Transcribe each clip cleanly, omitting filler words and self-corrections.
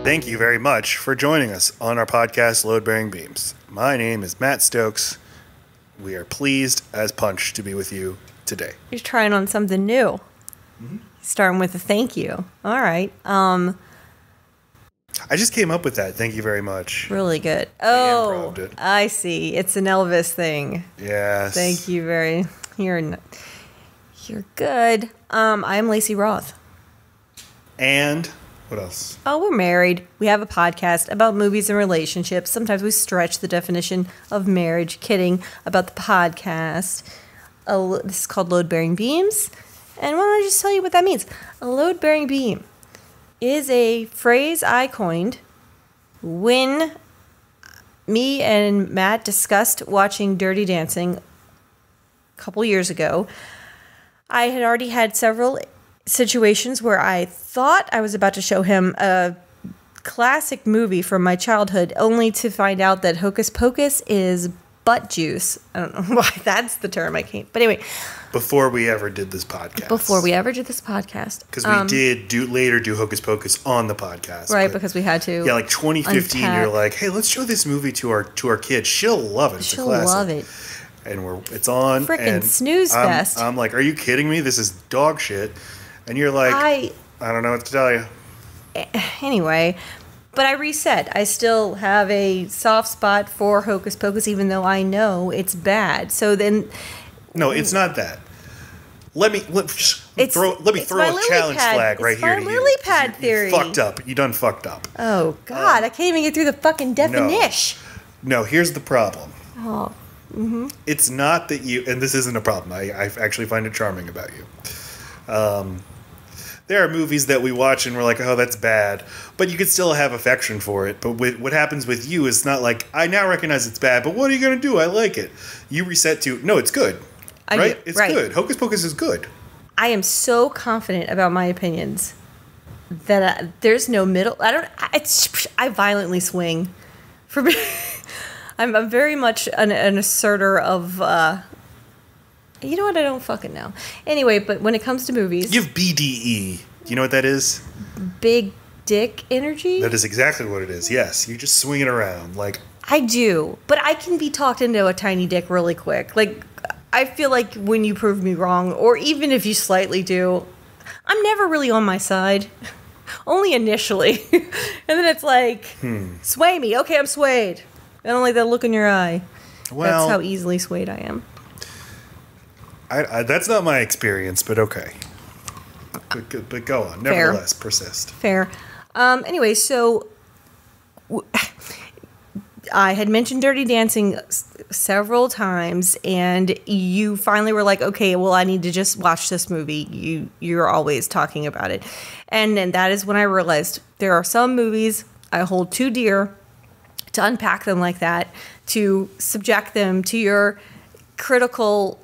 Thank you very much for joining us on our podcast, Load Bearing Beams. My name is Matt Stokes. We are pleased as punch to be with you today. You're trying on something new. Mm-hmm. Starting with a thank you. All right. I just came up with that. Thank you very much. Really good. Oh, I see. It's an Elvis thing. Yes. Thank you very. You're good. I'm Laci Roth. And what else? Oh, we're married. We have a podcast about movies and relationships. Sometimes we stretch the definition of marriage. Kidding about the podcast. This is called Load Bearing Beams. And why don't I just tell you what that means? A load bearing beam is a phrase I coined when me and Matt discussed watching Dirty Dancing a couple years ago. I had already had several situations where I thought I was about to show him a classic movie from my childhood, only to find out that Hocus Pocus is butt juice. I don't know why that's the term I can't. But anyway. Before we ever did this podcast. Because we did later do Hocus Pocus on the podcast. Right, because we had to. Yeah, like 2015, you're like, hey, let's show this movie to our kids. She'll love it. She'll love it. And it's on. Frickin' snooze fest. I'm like, are you kidding me? This is dog shit. And you're like, I don't know what to tell you. Anyway, but I reset. I still have a soft spot for Hocus Pocus, even though I know it's bad. So then... No, it's not that. Let me throw a challenge flag right here to you. It's my lily pad theory. You fucked up. You done fucked up. Oh, God. I can't even get through the fucking definition. No, here's the problem. Oh. Mm-hmm. It's not that you... And this isn't a problem. I actually find it charming about you. There are movies that we watch and we're like, oh, that's bad. But you could still have affection for it. But what happens with you is not like, I now recognize it's bad, but what are you going to do? I like it. You reset to, no, it's good. Right? It's good. Hocus Pocus is good. I am so confident about my opinions that there's no middle. I violently swing. I'm very much an asserter of... you know what? I don't fucking know. Anyway, but when it comes to movies... You have BDE. Do you know what that is? Big dick energy? That is exactly what it is, yes. You just swing it around. Like I do, but I can be talked into a tiny dick really quick. Like, I feel like when you prove me wrong, or even if you slightly do, I'm never really on my side. Only initially. And then it's like, sway me. Okay, I'm swayed. I don't like that look in your eye. Well, that's how easily swayed I am. That's not my experience, but okay. But go on. Nevertheless, persist. Fair. Anyway, so I had mentioned Dirty Dancing several times, and you finally were like, okay, well, I need to just watch this movie. You're always talking about it. And then that is when I realized there are some movies I hold too dear to unpack them like that, to subject them to your critical...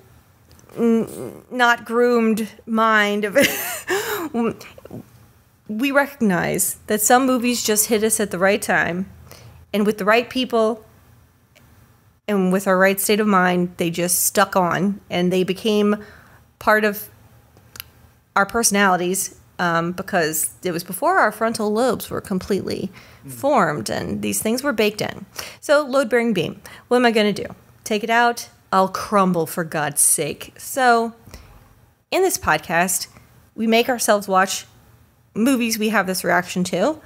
not groomed mind of it. We recognize that some movies just hit us at the right time, and with the right people and with our right state of mind, they just stuck on and they became part of our personalities, because it was before our frontal lobes were completely formed and these things were baked in. So, load bearing beam. What am I going to do? Take it out? I'll crumble, for God's sake. So, in this podcast, we make ourselves watch movies we have this reaction to,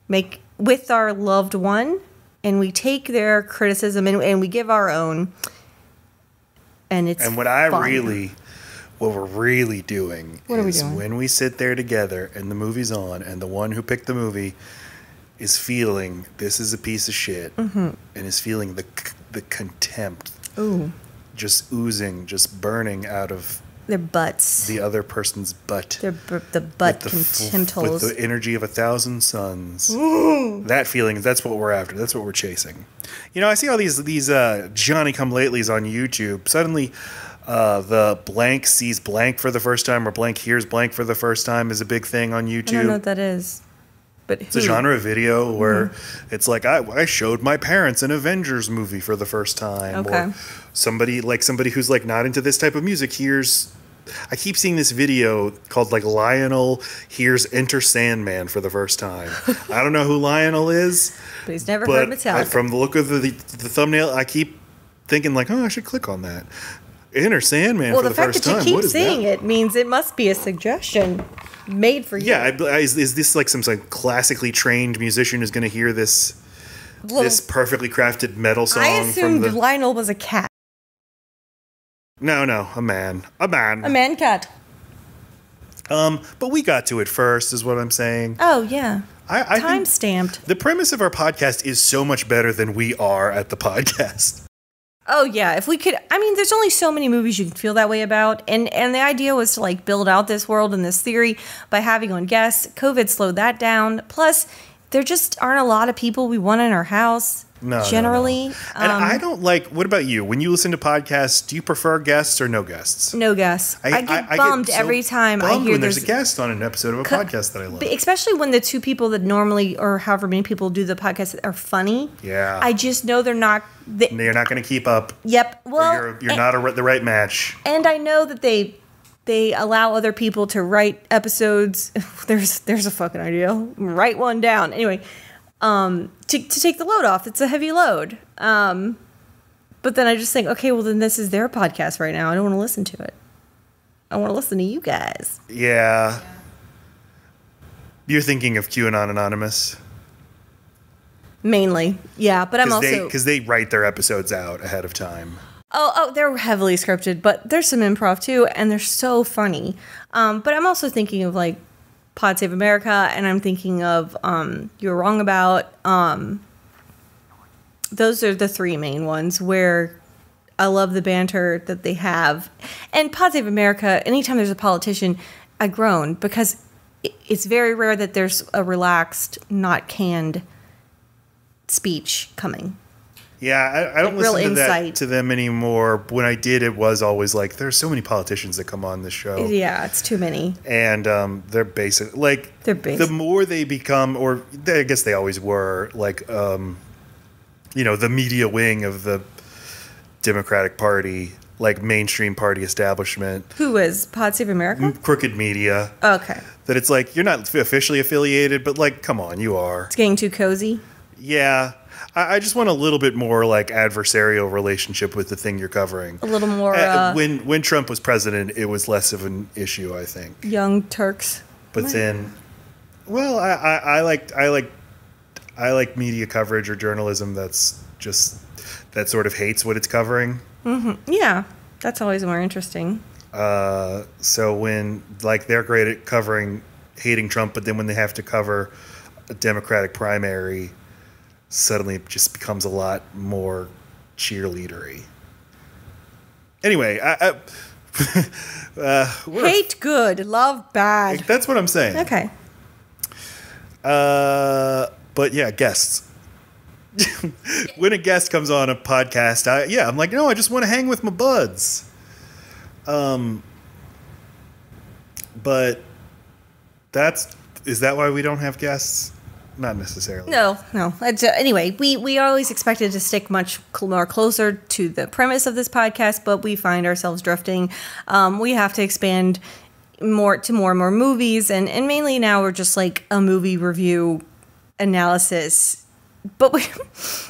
make with our loved one, and we take their criticism and we give our own. And it's what we're really doing is when we sit there together and the movie's on, and the one who picked the movie is feeling this is a piece of shit, and is feeling the contempt. Ooh. Just oozing, just burning out of their butts. The other person's butt. The butt contemptals. With the energy of 1,000 suns. Ooh. That feeling, that's what we're after. That's what we're chasing. You know, I see all these Johnny-come-latelys on YouTube. Suddenly, the blank sees blank for the first time, or blank hears blank for the first time is a big thing on YouTube. I don't know what that is. But it's a genre of video where it's like, I showed my parents an Avengers movie for the first time. Okay. Or somebody who's like not into this type of music hears I keep seeing this video called like Lionel hears Enter Sandman for the first time. I don't know who Lionel is, But he's never heard Metallica. From the look of the thumbnail, I keep thinking like, oh, I should click on that. Enter Sandman for the first time. Well, the fact that you keep seeing it means it must be a suggestion made for you. Yeah, is this like some classically trained musician who's going to hear this perfectly crafted metal song? I assumed Lionel was a cat. No, a man. A man cat. But we got to it first, is what I'm saying. Oh, yeah. I Time stamped. The premise of our podcast is so much better than we are at the podcast. Oh, yeah. If we could, I mean, there's only so many movies you can feel that way about. And the idea was to like build out this world and this theory by having on guests. COVID slowed that down. Plus, there just aren't a lot of people we want in our house. Generally. No. And I don't like, what about you? When you listen to podcasts, do you prefer guests or no guests? No guests. I get bummed every time I hear when there's a guest on an episode of a podcast that I love. Especially when the two people that normally, or however many people do the podcast, are funny. Yeah. I just know they're not. You're not going to keep up. Yep. Well, you're not the right match. And I know that they allow other people to write episodes. There's a fucking idea. Write one down. Anyway. To take the load off. It's a heavy load. But then I just think, okay, well then this is their podcast right now. I don't want to listen to it. I want to listen to you guys. Yeah. You're thinking of QAnon Anonymous? Mainly. Yeah, but I'm also... Because they write their episodes out ahead of time. Oh, they're heavily scripted, but there's some improv too, and they're so funny. But I'm also thinking of like Pod Save America, and I'm thinking of You're Wrong About. Those are the three main ones where I love the banter that they have. And Pod Save America, anytime there's a politician, I groan because it's very rare that there's a relaxed, not canned speech coming. Yeah, I don't listen to them anymore. When I did, it was always like, there's so many politicians that come on this show. Yeah, it's too many. And they're basic. Like, the more they become, or I guess they always were, like, the media wing of the Democratic Party, like mainstream party establishment. Who is Pod Save America? Crooked media. Okay. That it's like, you're not officially affiliated, but like, come on, you are. It's getting too cozy. Yeah. I just want a little bit more like adversarial relationship with the thing you're covering. A little more. When Trump was president, it was less of an issue, I think. Young Turks. But then, well, I like media coverage or journalism that's just that sort of hates what it's covering. Mm-hmm. Yeah, that's always more interesting. So when like they're great at covering hating Trump, but then when they have to cover a Democratic primary, suddenly it just becomes a lot more cheerleadery. Anyway, hate good, love bad. That's what I'm saying. Okay. But yeah, guests. When a guest comes on a podcast, I'm like, no, I just want to hang with my buds. But is that why we don't have guests? Not necessarily. No. Anyway, we always expected to stick much more closer to the premise of this podcast, but we find ourselves drifting. We have to expand more and more movies, and mainly now we're just like a movie review analysis. But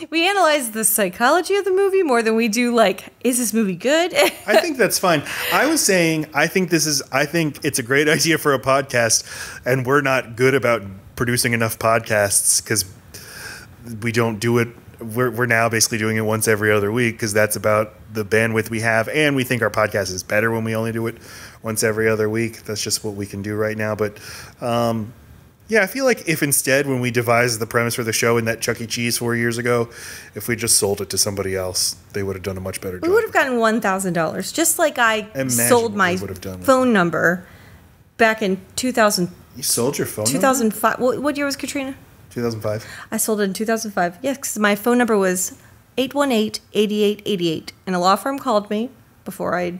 we analyze the psychology of the movie more than we do like, is this movie good? I think that's fine. I was saying, I think it's a great idea for a podcast, and we're not good about producing enough podcasts because we don't do it. We're now basically doing it once every other week because that's about the bandwidth we have, and we think our podcast is better when we only do it once every other week. That's just what we can do right now. But yeah, I feel like if instead when we devised the premise for the show in that Chuck E. Cheese 4 years ago, if we just sold it to somebody else, they would have done a much better job. We would have gotten $1,000, just like I sold my phone number back in 2000. You sold your phone 2005. number? What year was Katrina? 2005. I sold it in 2005. Yes, because my phone number was 818-8888. And a law firm called me before I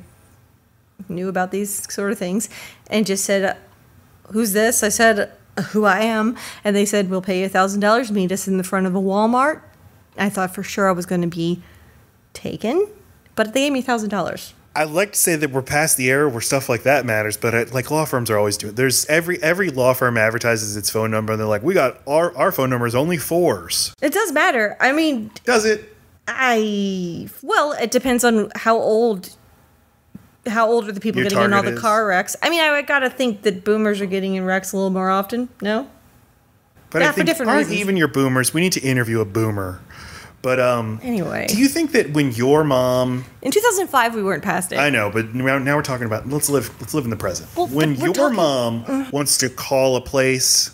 knew about these sort of things and just said, who's this? I said, who I am. And they said, we'll pay you $1,000 to meet us in the front of a Walmart. I thought for sure I was going to be taken, but they gave me $1,000. I'd like to say that we're past the era where stuff like that matters, but like law firms are always doing. There's every law firm advertises its phone number, and they're like, "We got our phone number is only 4s." It does matter. I mean, Does it? Well, it depends on how old are the people Your getting in all the target is? car wrecks. I mean, I gotta think that boomers are getting in wrecks a little more often. No. But Yeah, I for think different aren't reasons. even your boomers. We need to interview a boomer. But Anyway, do you think that when your mom, in 2005 we weren't past it. I know, but now we're talking about let's live in the present. Well, When but we're your talking- mom wants to call a place,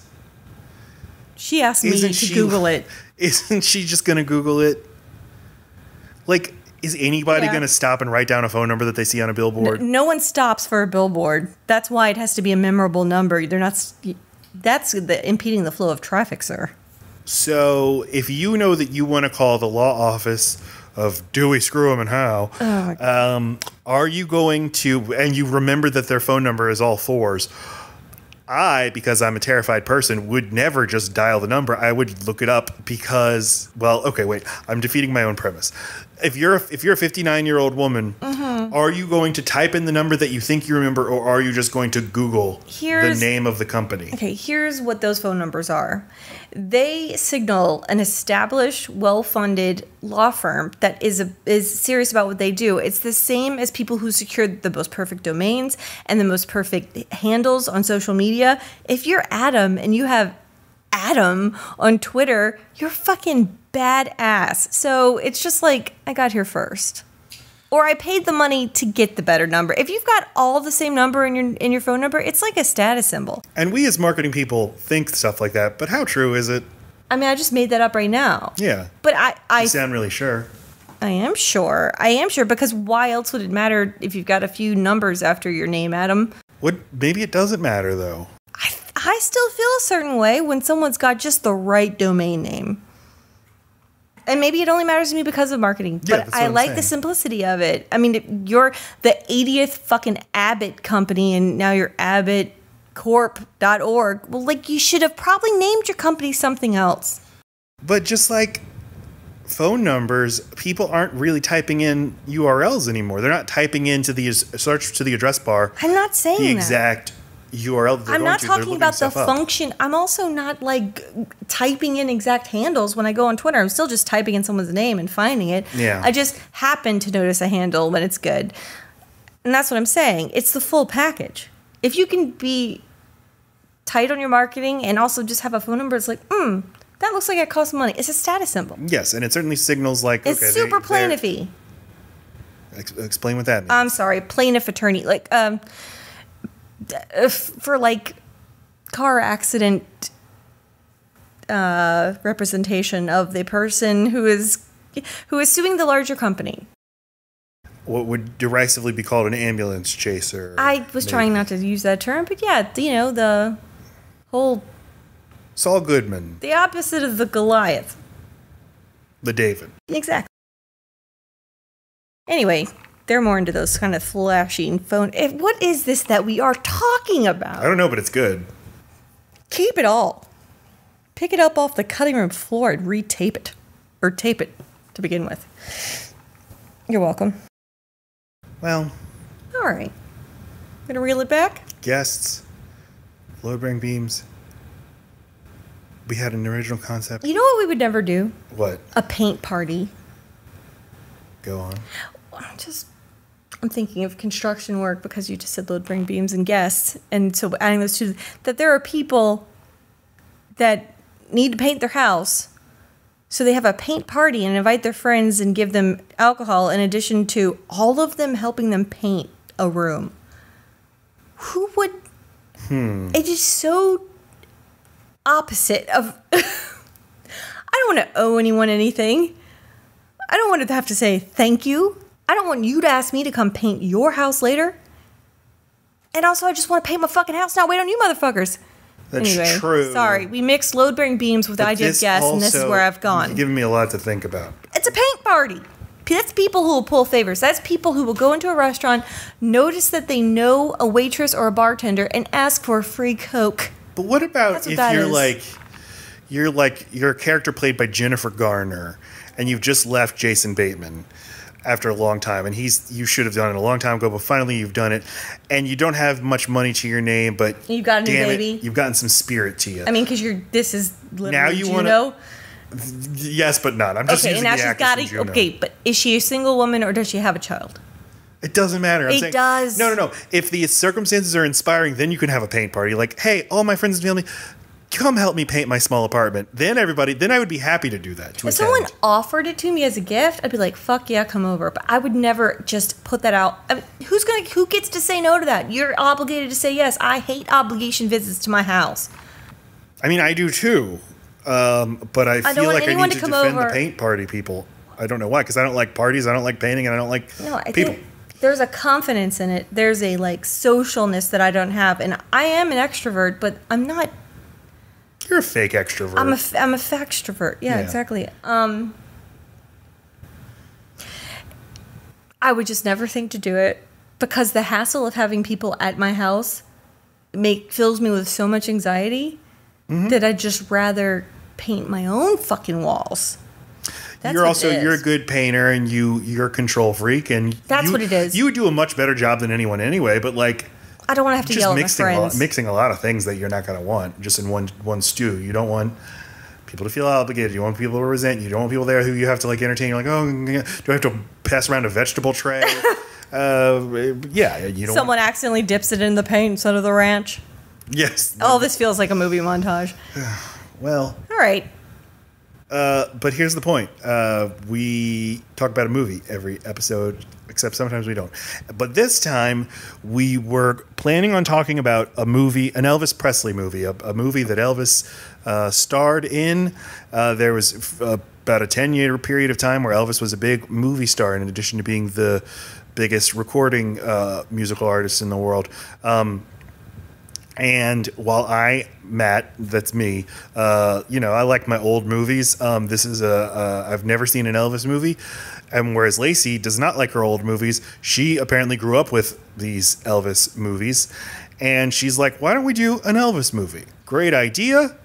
She asked me Isn't to she- Google it. isn't she just going to Google it? Like, is anybody Yeah. going to stop and write down a phone number that they see on a billboard? No one stops for a billboard. That's why it has to be a memorable number. They're not. That's impeding the flow of traffic, sir. So if you know that you want to call the law office of Dewey, Screw 'em, and How, Oh my are you going to, and you remember that their phone number is all 4s, because I'm a terrified person, would never just dial the number. I would look it up because, well, okay, wait, I'm defeating my own premise. If you're a 59-year-old woman, are you going to type in the number that you think you remember, or are you just going to Google the name of the company? Okay, here's what those phone numbers are. They signal an established, well-funded law firm that is serious about what they do. It's the same as people who secure the most perfect domains and the most perfect handles on social media. If you're Adam and you have Adam on Twitter, you're fucking badass. So it's just like, I got here first. Or I paid the money to get the better number. If you've got all the same number in your phone number, it's like a status symbol. And we as marketing people think stuff like that, but how true is it? I mean, I just made that up right now. Yeah. But You I sound really sure. am sure. I am sure, because why else would it matter if you've got a few numbers after your name, Adam? Maybe it doesn't matter, though. I still feel a certain way when someone's got just the right domain name. And maybe it only matters to me because of marketing, Yeah, but that's what I I'm like saying. the simplicity of it. I mean, you're the 80th fucking Abbott company, and now you're AbbottCorp.org. Well, like, you should have probably named your company something else. But just like phone numbers, people aren't really typing in URLs anymore. They're not typing into the search to the address bar I'm not saying the that. exact URL that they're I'm going not to. They're talking looking about the stuff up. function. I'm also not like typing in exact handles when I go on Twitter. I'm still just typing in someone's name and finding it. Yeah. I just happen to notice a handle when it's good. And that's what I'm saying. It's the full package. If you can be tight on your marketing and also just have a phone number, it's like, that looks like it costs money. It's a status symbol. Yes, and it certainly signals like, It's okay, super they're- plaintiffy. Explain what that means. I'm sorry, plaintiff attorney. Like, for like car accident representation of the person who is suing the larger company. What would derisively be called an ambulance chaser. I was trying not to use that term, but yeah, the whole, Saul Goodman, the opposite of the Goliath. the David. Exactly. Anyway, they're more into those kind of flashing phone. What is this that we are talking I about? don't know, but it's good. Keep it all. Pick it up off the cutting room floor and retape it. Or tape it to begin with. You're welcome. Well, All right. Gonna reel it back? guests, load-bearing beams. We had an original concept. You know what we would never do? What? A paint party. Go on. I'm thinking of construction work because you just said load bearing beams and guests. And so adding those two, that there are people that need to paint their house. So they have a paint party and invite their friends and give them alcohol in addition to all of them helping them paint a room. Who would? It is so opposite of. I don't want to owe anyone anything. I don't want to have to say thank you. I don't want you to ask me to come paint your house later. And also, I just want to paint my fucking house now. Wait on you, motherfuckers. That's Anyway, true. sorry. We mixed load-bearing beams with the But idea of this guests, and this is also- where I've gone. You're giving me a lot to think about. It's a paint party. That's people who will pull favors. That's people who will go into a restaurant, notice that they know a waitress or a bartender, and ask for a free Coke. But what about That's what if that you're a character played by Jennifer Garner, and you've just left Jason Bateman, after a long time, and you should have done it a long time ago, but finally you've done it, and you don't have much money to your name, but you got a new baby. You've gotten some spirit to you. I mean, because this is literally now you Juno. Yes, but not. I'm just using the actress from Juno. Okay, but is she a single woman or does she have a child? It doesn't matter. It does. No. If the circumstances are inspiring, then you can have a paint party. Like, hey, all my friends and family, come help me paint my small apartment. Then I would be happy to do that. If someone offered it to me as a gift, I'd be like, fuck yeah, come over. But I would never just put that out. I mean, who gets to say no to that? You're obligated to say yes. I hate obligation visits to my house. I mean, I do too. But I feel like I need to defend the paint party people. I don't know why, because I don't like parties, I don't like painting, and I don't like people. There's a confidence in it. There's a socialness that I don't have, and I am an extrovert, but I'm not. You're a fake extrovert. I'm a fake extrovert. Yeah, exactly. I would just never think to do it because the hassle of having people at my house fills me with so much anxiety that I'd just rather paint my own fucking walls. You're a good painter, and you're a control freak, and that's what it is. You would do a much better job than anyone anyway, but I don't want to have to yell at my friends. Mixing a lot of things that you're not going to want just in one stew. You don't want people to feel obligated. You want people to resent you. You don't want people there who you have to entertain. You're like, oh, do I have to pass around a vegetable tray? You don't. Someone accidentally dips it in the paint instead of the ranch. Yes. Oh, this feels like a movie montage. Well. All right. But here's the point. We talk about a movie every episode, except sometimes we don't. But this time, we were planning on talking about an Elvis Presley movie, a movie that Elvis starred in. There was about a 10-year period of time where Elvis was a big movie star, in addition to being the biggest recording musical artist in the world. And while Matt, that's me, I like my old movies. This is I've never seen an Elvis movie. And whereas Laci does not like her old movies, she apparently grew up with these Elvis movies. And she's like, why don't we do an Elvis movie? Great idea.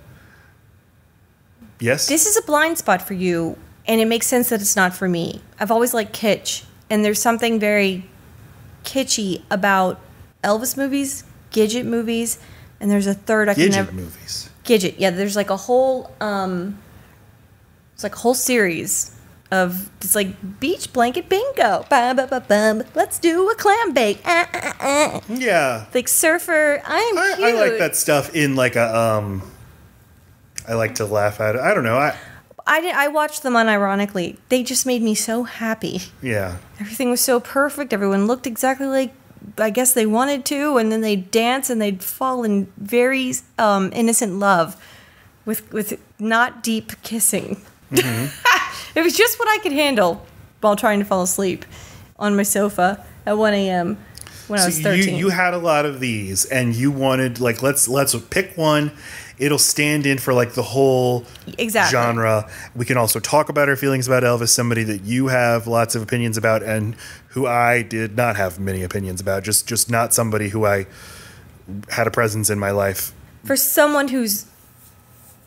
Yes? This is a blind spot for you, and it makes sense that it's not for me. I've always liked kitsch, and there's something very kitschy about Elvis movies, Gidget movies, and there's a third movies. Gidget, yeah. There's a whole it's a whole series of beach blanket bingo. Bum, bum, bum, bum. Let's do a clam bake. Yeah. Surfer. I like that stuff in I like to laugh at it. I don't know. I watched them unironically. They just made me so happy. Yeah. Everything was so perfect. Everyone looked exactly like I guess they wanted to, and then they'd dance and they'd fall in very innocent love with not deep kissing. Mm-hmm. It was just what I could handle while trying to fall asleep on my sofa at 1 a.m. when I was 13. You had a lot of these, and you wanted let's pick one. It'll stand in for the whole genre. We can also talk about our feelings about Elvis, somebody that you have lots of opinions about and who I did not have many opinions about. Just not somebody who I had a presence in my life. For someone who's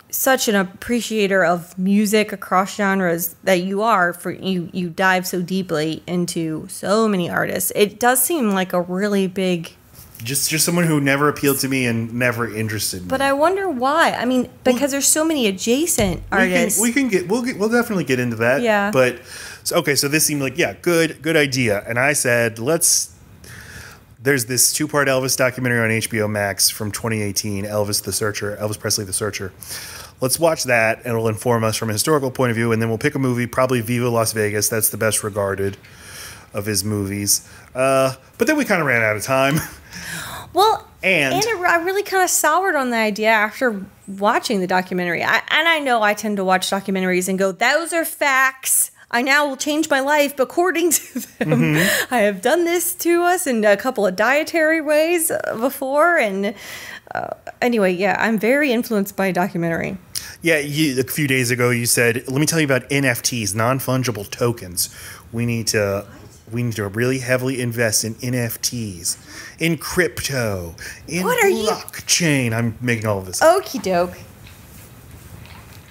such an appreciator of music across genres that you are, you dive so deeply into so many artists, it does seem like a really big... Just someone who never appealed to me and never interested me. But I wonder why. I mean, because there's so many adjacent artists. We'll definitely get into that. Yeah. But so this seemed like good idea. And I said, there's this 2-part Elvis documentary on HBO Max from 2018, Elvis Presley the Searcher. Let's watch that, and it'll inform us from a historical point of view, and then we'll pick a movie, probably Viva Las Vegas. That's the best regarded of his movies. But then we kind of ran out of time. Well, I really kind of soured on the idea after watching the documentary. I know I tend to watch documentaries and go, those are facts. I now will change my life according to them. Mm-hmm. I have done this to us in a couple of dietary ways before. And anyway, yeah, I'm very influenced by a documentary. Yeah, a few days ago you said, let me tell you about NFTs, non-fungible tokens. We need to really heavily invest in NFTs, in crypto, in blockchain. I'm making all of this up. Okie doke.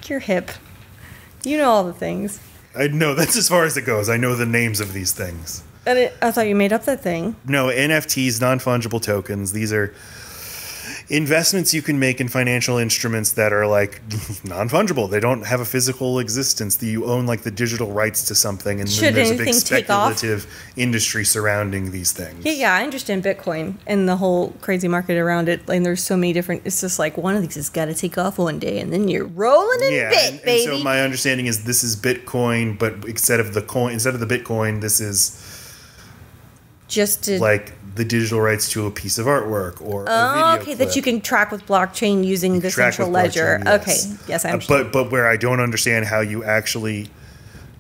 You're hip. You know all the things. I know that's as far as it goes. I know the names of these things. And I thought you made up that thing. No, NFTs, non-fungible tokens. These are investments you can make in financial instruments that are like non-fungible. They don't have a physical existence. That you own like the digital rights to something, and then there's a big speculative industry surrounding these things. Yeah, I understand Bitcoin and the whole crazy market around it. And there's so many different. It's just like one of these has got to take off one day, and then you're rolling in bit, baby. And so my understanding is this is Bitcoin, but instead of the Bitcoin, this is just like the digital rights to a piece of artwork or a video clip. That you can track with blockchain using the central ledger. Yes. Okay, yes, I understand. But where I don't understand how you actually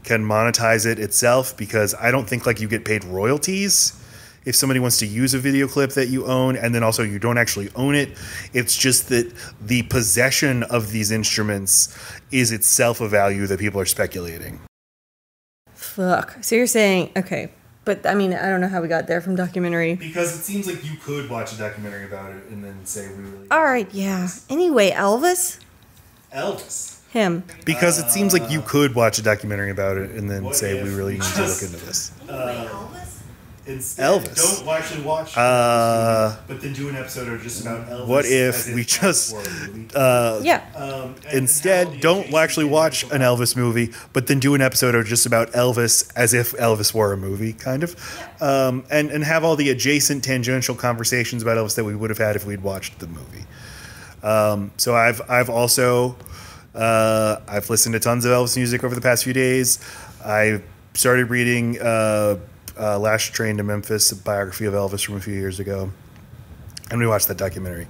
can monetize it itself, because I don't think like you get paid royalties if somebody wants to use a video clip that you own, and then also you don't actually own it. It's just that the possession of these instruments is itself a value that people are speculating. Fuck. So you're saying, okay. But, I mean, I don't know how we got there from documentary. Because it seems like you could watch a documentary about it and then say we really... All right, yeah. Anyway, Elvis? Him. Because it seems like you could watch a documentary about it and then say we really need to look into this. Elvis. Don't actually watch but then do an episode just about Elvis. What if we just... instead, don't actually watch an Elvis movie, but then do an episode just about Elvis as if Elvis were a movie, kind of. And have all the adjacent tangential conversations about Elvis that we would have had if we'd watched the movie. So I've also... I've listened to tons of Elvis music over the past few days. I started reading... Last Train to Memphis, a biography of Elvis from a few years ago. And we watched that documentary.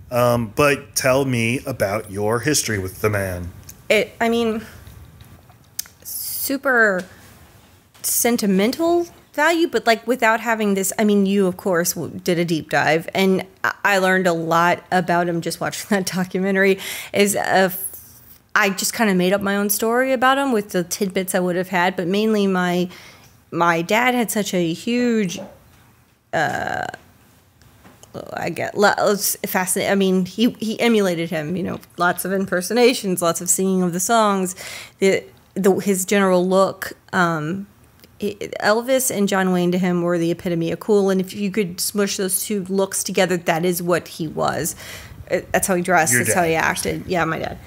But tell me about your history with the man. Super sentimental value, but like without having this, you of course did a deep dive, and I learned a lot about him just watching that documentary. I just kind of made up my own story about him with the tidbits I would have had, but mainly my dad had such a huge, fascinating. He emulated him. Lots of impersonations, lots of singing of the songs. His general look. Elvis and John Wayne to him were the epitome of cool. And if you could smush those two looks together, that is what he was. That's how he dressed. Your That's dad. how he acted. Yeah, my dad.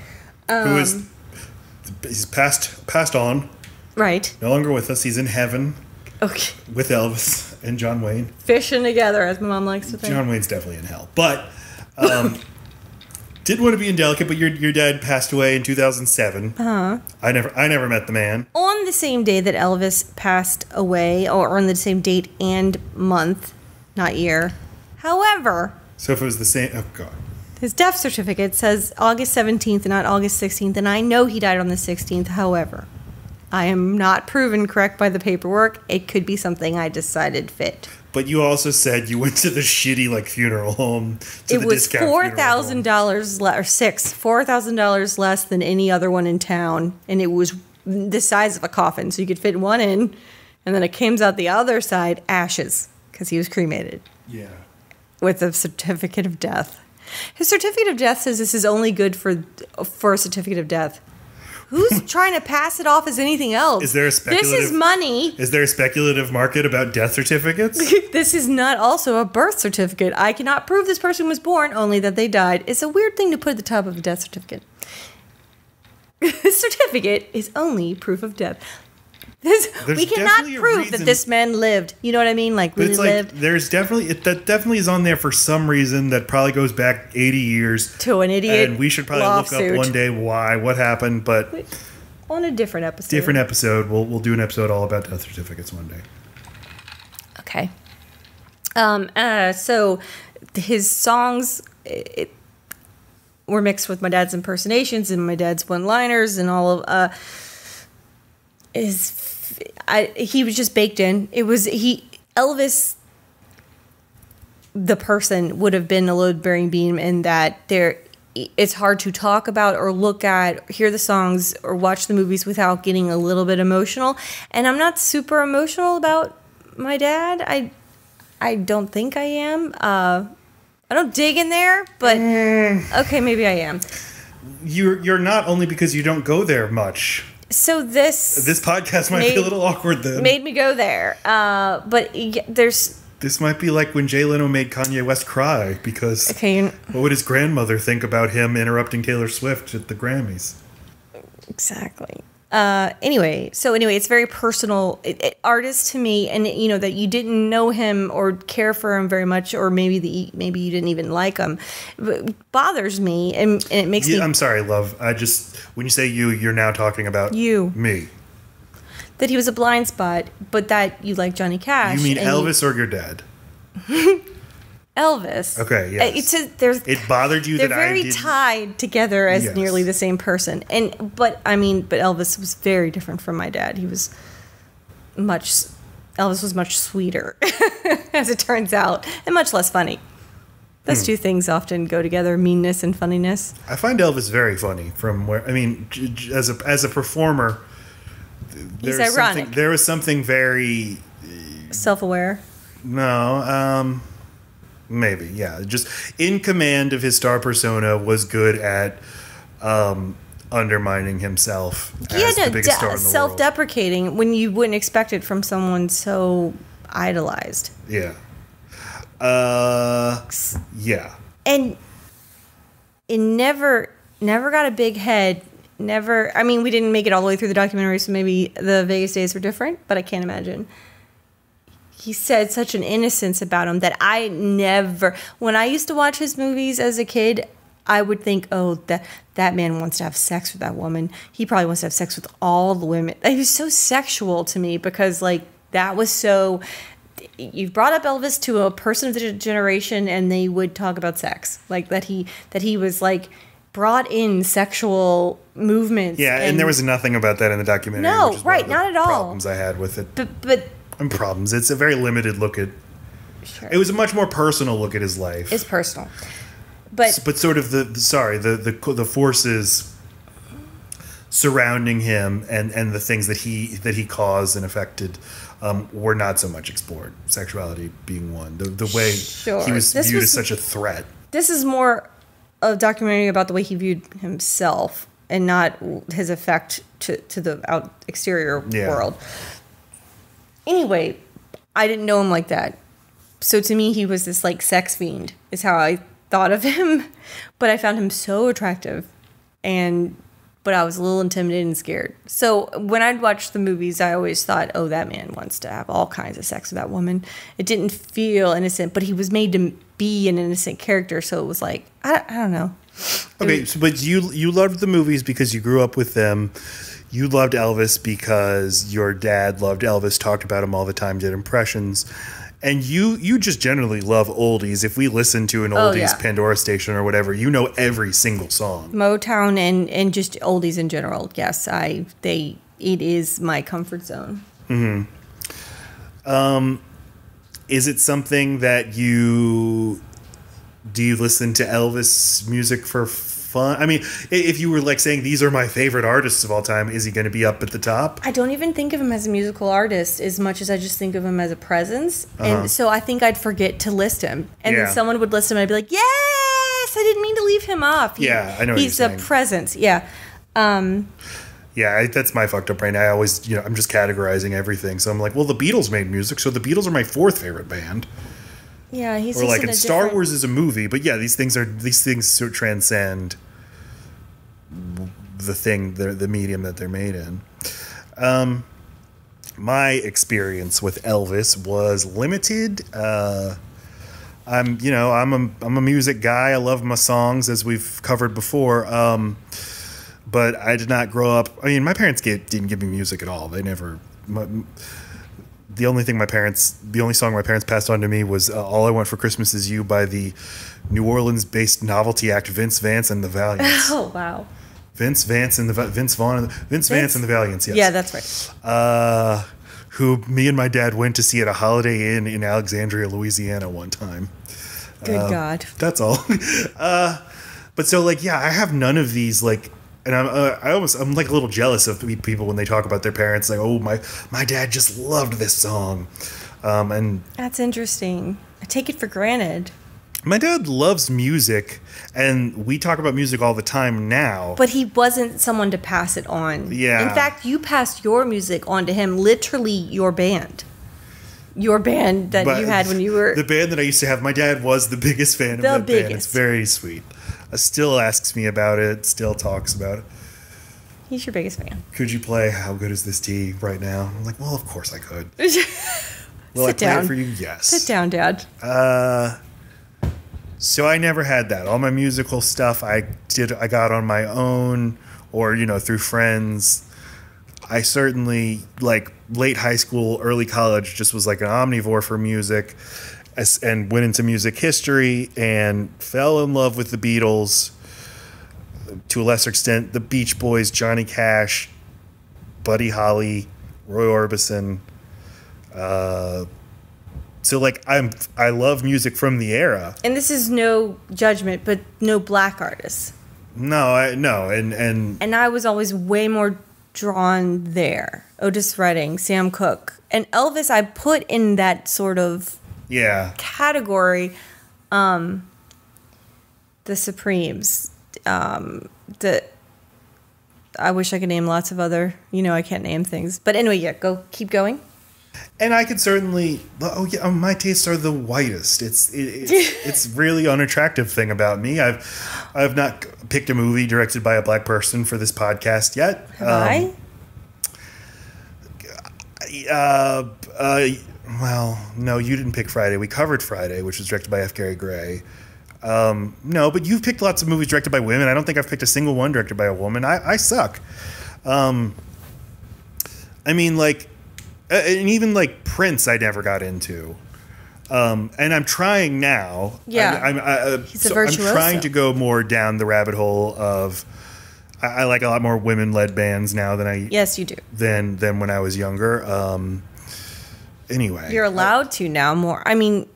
He's passed on. Right. No longer with us. He's in heaven. Okay. With Elvis and John Wayne. Fishing together, as my mom likes to think. John Wayne's definitely in hell. But didn't want to be indelicate, but your dad passed away in 2007. Uh-huh. I never met the man. On the same day that Elvis passed away, or on the same date and month, not year. However... So if it was the same... Oh, God. His death certificate says August 17th and not August 16th, and I know he died on the 16th. However, I am not proven correct by the paperwork. It could be something I decided fit. But you also said you went to the shitty funeral home. It was $4,000 $4,000 less than any other one in town, and it was the size of a coffin, so you could fit one in, and then it comes out the other side ashes because he was cremated. Yeah. With a certificate of death. His certificate of death says this is only good for a certificate of death. Who's trying to pass it off as anything else? Is there a speculative... This is money. Is there a speculative market about death certificates? This is not also a birth certificate. I cannot prove this person was born, only that they died. It's a weird thing to put at the top of a death certificate. This certificate is only proof of death. We cannot prove that this man lived. You know what I mean? Really lived. There's definitely... That definitely is on there for some reason that probably goes back 80 years. To an idiot And we should probably look up one day why, what happened, but... On a different episode. Different episode. We'll do an episode all about death certificates one day. Okay. So his songs were mixed with my dad's impersonations and my dad's one-liners and all of he was just baked in. Elvis, the person, would have been a load-bearing beam in that it's hard to talk about or look at, hear the songs, or watch the movies without getting a little bit emotional. And I'm not super emotional about my dad. I don't think I am. I don't dig in there, but okay, maybe I am. You're not, only because you don't go there much. So this podcast might be a little awkward then. Made me go there. But there's... This might be like when Jay Leno made Kanye West cry because what would his grandmother think about him interrupting Taylor Swift at the Grammys? Exactly. Anyway, it's very personal. Artist to me, and you know that you didn't know him or care for him very much, or maybe you didn't even like him. It bothers me, and it makes me. I'm sorry, love. I just when you say you're now talking about me. That he was a blind spot, but that you like Johnny Cash. You mean Elvis or your dad? Elvis. Okay, yes. It bothered you that I They're very tied together as nearly the same person. But Elvis was very different from my dad. Elvis was much sweeter, as it turns out, and much less funny. Those two things often go together, meanness and funniness. I find Elvis very funny as a performer. He's ironic. There was something very self-aware. No, maybe, yeah. Just in command of his star persona, was good at undermining himself as the biggest star in the world. Self-deprecating when you wouldn't expect it from someone so idolized. Yeah. Yeah. And it never got a big head. Never. I mean, we didn't make it all the way through the documentary, so maybe the Vegas days were different, but I can't imagine. He said such an innocence about him that I never... When I used to watch his movies as a kid, I would think, oh, that man wants to have sex with that woman. He probably wants to have sex with all the women. It was so sexual to me because, like, that was so... You brought up Elvis to a person of the generation, and they would talk about sex. Like, that he was, like... brought in sexual movements. Yeah, and there was nothing about that in the documentary. No, which is right, one of the not at all. Problems I had with it. But problems. It's a very limited look at. Sure. It was a much more personal look at his life. It's personal, but sort of the forces surrounding him and the things that he caused and affected were not so much explored. Sexuality being one. The way he was viewed as such a threat. This is more a documentary about the way he viewed himself and not his effect to the exterior world. Anyway, I didn't know him like that. So to me, he was this like sex fiend is how I thought of him. But I found him so attractive, but I was a little intimidated and scared. So when I'd watch the movies, I always thought, oh, that man wants to have all kinds of sex with that woman. It didn't feel innocent, but he was made to be an innocent character. So it was like, I don't know. Okay, but you loved the movies because you grew up with them. You loved Elvis because your dad loved Elvis, talked about him all the time, did impressions. And you just generally love oldies. If we listen to an oldies Pandora station or whatever, you know every single song. Motown and just oldies in general. Yes, it is my comfort zone. Mm-hmm. Is it something that do you listen to Elvis music for fun? I mean, if you were like saying these are my favorite artists of all time, is he going to be up at the top? I don't even think of him as a musical artist as much as I just think of him as a presence. And so I think I'd forget to list him. And then someone would list him and I'd be like, yes, I didn't mean to leave him off. I know he's a presence. Yeah. That's my fucked up brain. I always, I'm just categorizing everything. So I'm like, well, the Beatles made music, so the Beatles are my fourth favorite band. Yeah, he's or just like in Star Wars is a movie, but yeah, these things sort of transcend the medium that they're made in. My experience with Elvis was limited. I'm a music guy. I love my songs, as we've covered before. But I did not grow up. I mean, my parents didn't give me music at all. They never. The only song my parents passed on to me was "All I Want for Christmas Is You" by the New Orleans-based novelty act Vince Vance and the Valiants. Oh wow! Vince Vance and the Vance and the Valiants. Yes. Yeah, that's right. Who me and my dad went to see at a Holiday Inn in Alexandria, Louisiana, one time. Good God! That's all. But so I have none of these like. And I'm like a little jealous of people when they talk about their parents, like, oh, my dad just loved this song. And that's interesting. I take it for granted. My dad loves music, and we talk about music all the time now. But he wasn't someone to pass it on. Yeah. In fact, you passed your music on to him, literally your band. Your band that you had when you were... The band that I used to have, my dad was the biggest fan of that band. It's very sweet. Still asks me about it, still talks about it. He's your biggest fan. Could you play How Good Is This Tea right now? I'm like, well, of course I could. Will I play it for you? Yes. Sit down, Dad. So I never had that. All my musical stuff I got on my own or, through friends. I certainly, like, late high school, early college, just was like an omnivore for music and went into music history and fell in love with the Beatles, to a lesser extent, the Beach Boys, Johnny Cash, Buddy Holly, Roy Orbison. So, like, I love music from the era. And this is no judgment, but no black artists. No, and I was always way more drawn there. Otis Redding, Sam Cooke, and Elvis I put in that sort of category. The Supremes. I wish I could name lots of other. I can't name things. But anyway, keep going. And I could certainly. My tastes are the whitest. It's really unattractive thing about me. I've not picked a movie directed by a black person for this podcast yet. Have well, no, you didn't pick Friday. We covered Friday, which was directed by F. Gary Gray. No, but you've picked lots of movies directed by women. I don't think I've picked a single one directed by a woman. I suck. I mean, like, and even like Prince, I never got into. And I'm trying now. Yeah, he's a virtuoso. I'm trying to go more down the rabbit hole of. I like a lot more women-led bands now than I. Yes, you do. Than when I was younger. Anyway, you're allowed to now more. I mean,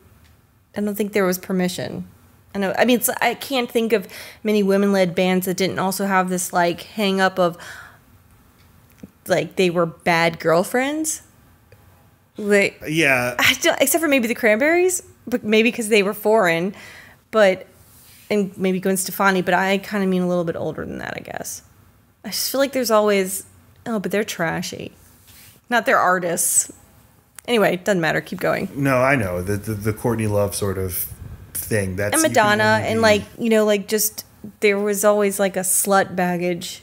I don't think there was permission. I mean, I can't think of many women-led bands that didn't also have this like hang up of like they were bad girlfriends. Like, yeah. Except for maybe the Cranberries, but maybe because they were foreign, and maybe Gwen Stefani. But I kind of mean a little bit older than that, I guess. I just feel like there's always but they're trashy, not their artists. Anyway, doesn't matter. Keep going. No, I know the Courtney Love sort of thing. That's and Madonna, and like just there was always like a slut baggage,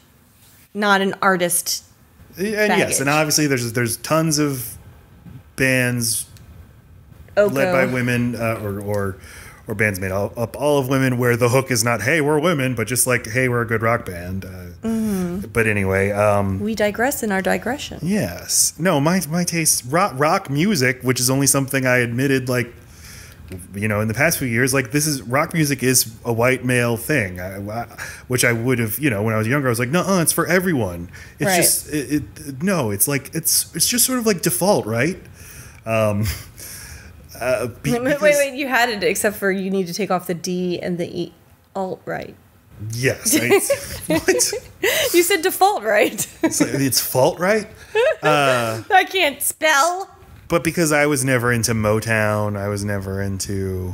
not an artist. And baggage. Yes, and obviously there's tons of bands led by women or bands made up all of women where the hook is not hey we're women but just like hey we're a good rock band. But anyway, we digress in our digression. Yes, no, my taste rock music, which is only something I admitted like in the past few years, like rock music is a white male thing, which I would have when I was younger I was like no, it's for everyone. It's just it's like it's just sort of like default, right? Wait, you had it except for you need to take off the D and the E. Alt-right. Yes. What? You said default right. It's fault right? I can't spell. But because I was never into Motown, I was never into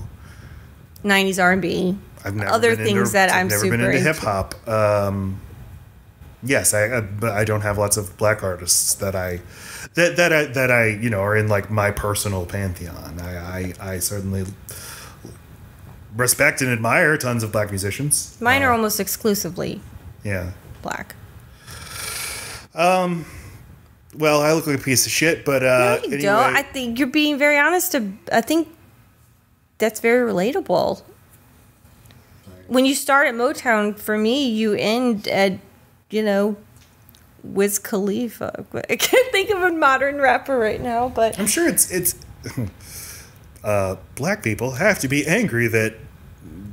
90s R&B. I've never other been things into, that I've I'm never super been into into. hip hop. Yes, but I don't have lots of black artists that I are in like my personal pantheon. I certainly respect and admire tons of black musicians. Mine are almost exclusively black. Well, I look like a piece of shit, but no, you anyway. don't. I think you're being very honest. I think that's very relatable. When you start at Motown, for me, you end at Wiz Khalifa. I can't think of a modern rapper right now, but I'm sure it's black people have to be angry that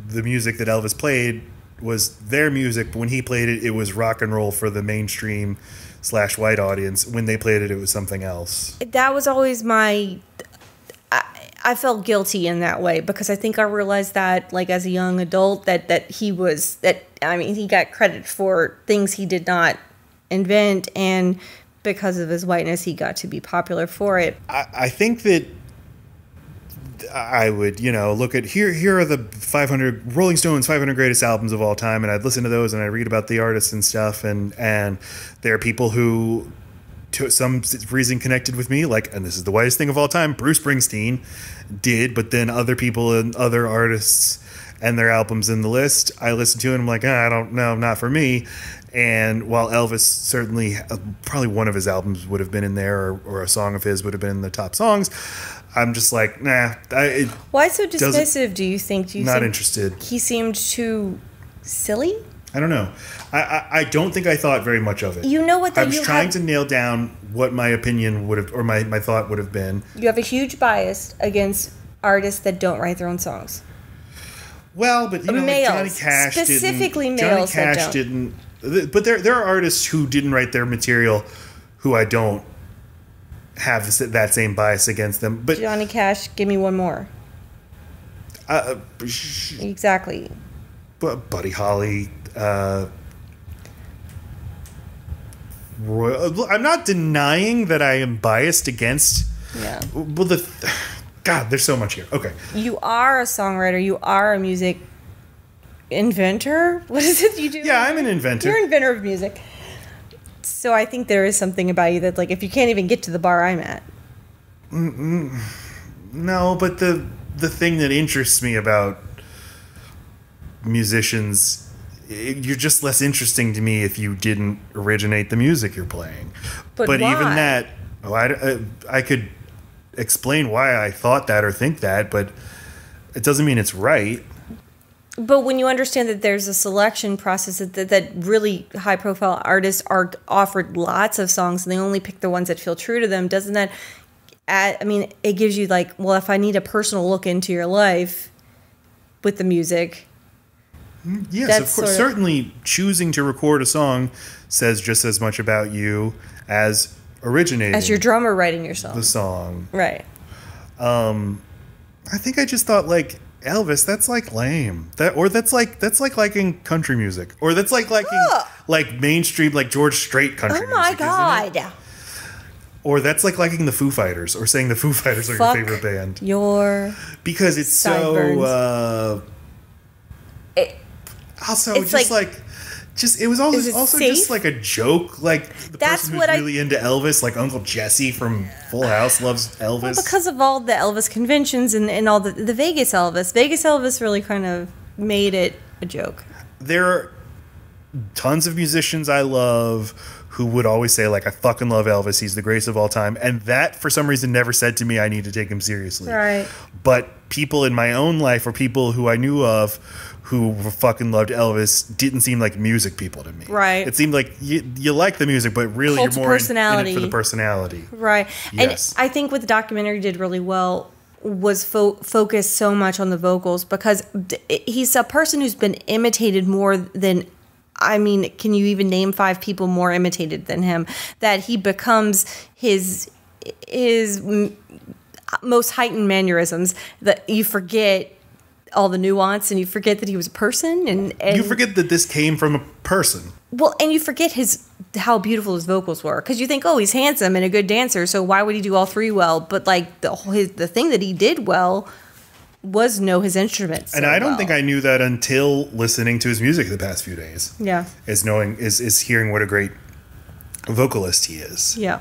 the music that Elvis played was their music, but when he played it, it was rock and roll for the mainstream / white audience. When they played it, it was something else. That was always I felt guilty in that way because I think I realized that, like, as a young adult, that he got credit for things he did not invent, and because of his whiteness, he got to be popular for it. I think that I would, look at here are the 500 Rolling Stones 500 greatest albums of all time, and I'd listen to those and I read about the artists and stuff, and there are people who, to some reason, connected with me, like, and this is the whitest thing of all time, Bruce Springsteen did, but then other people and other artists and their albums in the list I listened to, and I'm like, I don't know, not for me. And while Elvis certainly, probably one of his albums would have been in there, or a song of his would have been in the top songs, I'm just like, nah. Why so dismissive, do you think? Not interested. He seemed too silly? I don't know. I don't think I thought very much of it. You know what? I was trying to nail down what my opinion would have, or my thought would have been. You have a huge bias against artists that don't write their own songs. Well, but males, like Johnny Cash specifically didn't. males. Johnny Cash didn't. But there are artists who didn't write their material who I don't have that same bias against them. But Johnny Cash, give me one more. Exactly. Buddy Holly. I'm not denying that I am biased against. Yeah. Well, God, there's so much here. Okay. You are a songwriter. You are a music inventor. What is it you do? Yeah, I'm an inventor. You're an inventor of music. So I think there is something about you that, like, if you can't even get to the bar I'm at. No, but the thing that interests me about musicians, you're just less interesting to me if you didn't originate the music you're playing. But why? Even that, I could explain why I thought that or think that, but it doesn't mean it's right. But when you understand that there's a selection process, that really high-profile artists are offered lots of songs and they only pick the ones that feel true to them, doesn't that, it gives you, like, well, if I need a personal look into your life with the music. Yes, of course. Certainly choosing to record a song says just as much about you as originating. As your drummer writing your song. The song. Right. I think I just thought, like, Elvis, that's like lame. That's like liking country music, or that's like liking like mainstream, like George Strait country music. Oh my God! Or that's like liking the Foo Fighters, or saying the Foo Fighters are your favorite band. Because it's sideburns. It was also just like a joke. Like, the person who's really into Elvis, like Uncle Jesse from Full House loves Elvis. Well, because of all the Elvis conventions and all the Vegas Elvis. Vegas Elvis really kind of made it a joke. There are tons of musicians I love who would always say, like, I fucking love Elvis. He's the greatest of all time. And that, for some reason, never said to me I need to take him seriously. Right. But people in my own life, or people who I knew of who fucking loved Elvis, didn't seem like music people to me. Right. It seemed like you like the music, but really Cult you're more in personality. it for the personality. Right. Yes. And I think what the documentary did really well was focus so much on the vocals, because he's a person who's been imitated more than, can you even name 5 people more imitated than him? That he becomes his most heightened mannerisms, that you forget all the nuance, and you forget that he was a person, and you forget that this came from a person. Well, and you forget how beautiful his vocals were, because you think, oh, he's handsome and a good dancer, so why would he do all 3 well? But, like, the thing that he did well was know his instruments. And I don't think I knew that until listening to his music the past few days. Yeah, is hearing what a great vocalist he is. Yeah.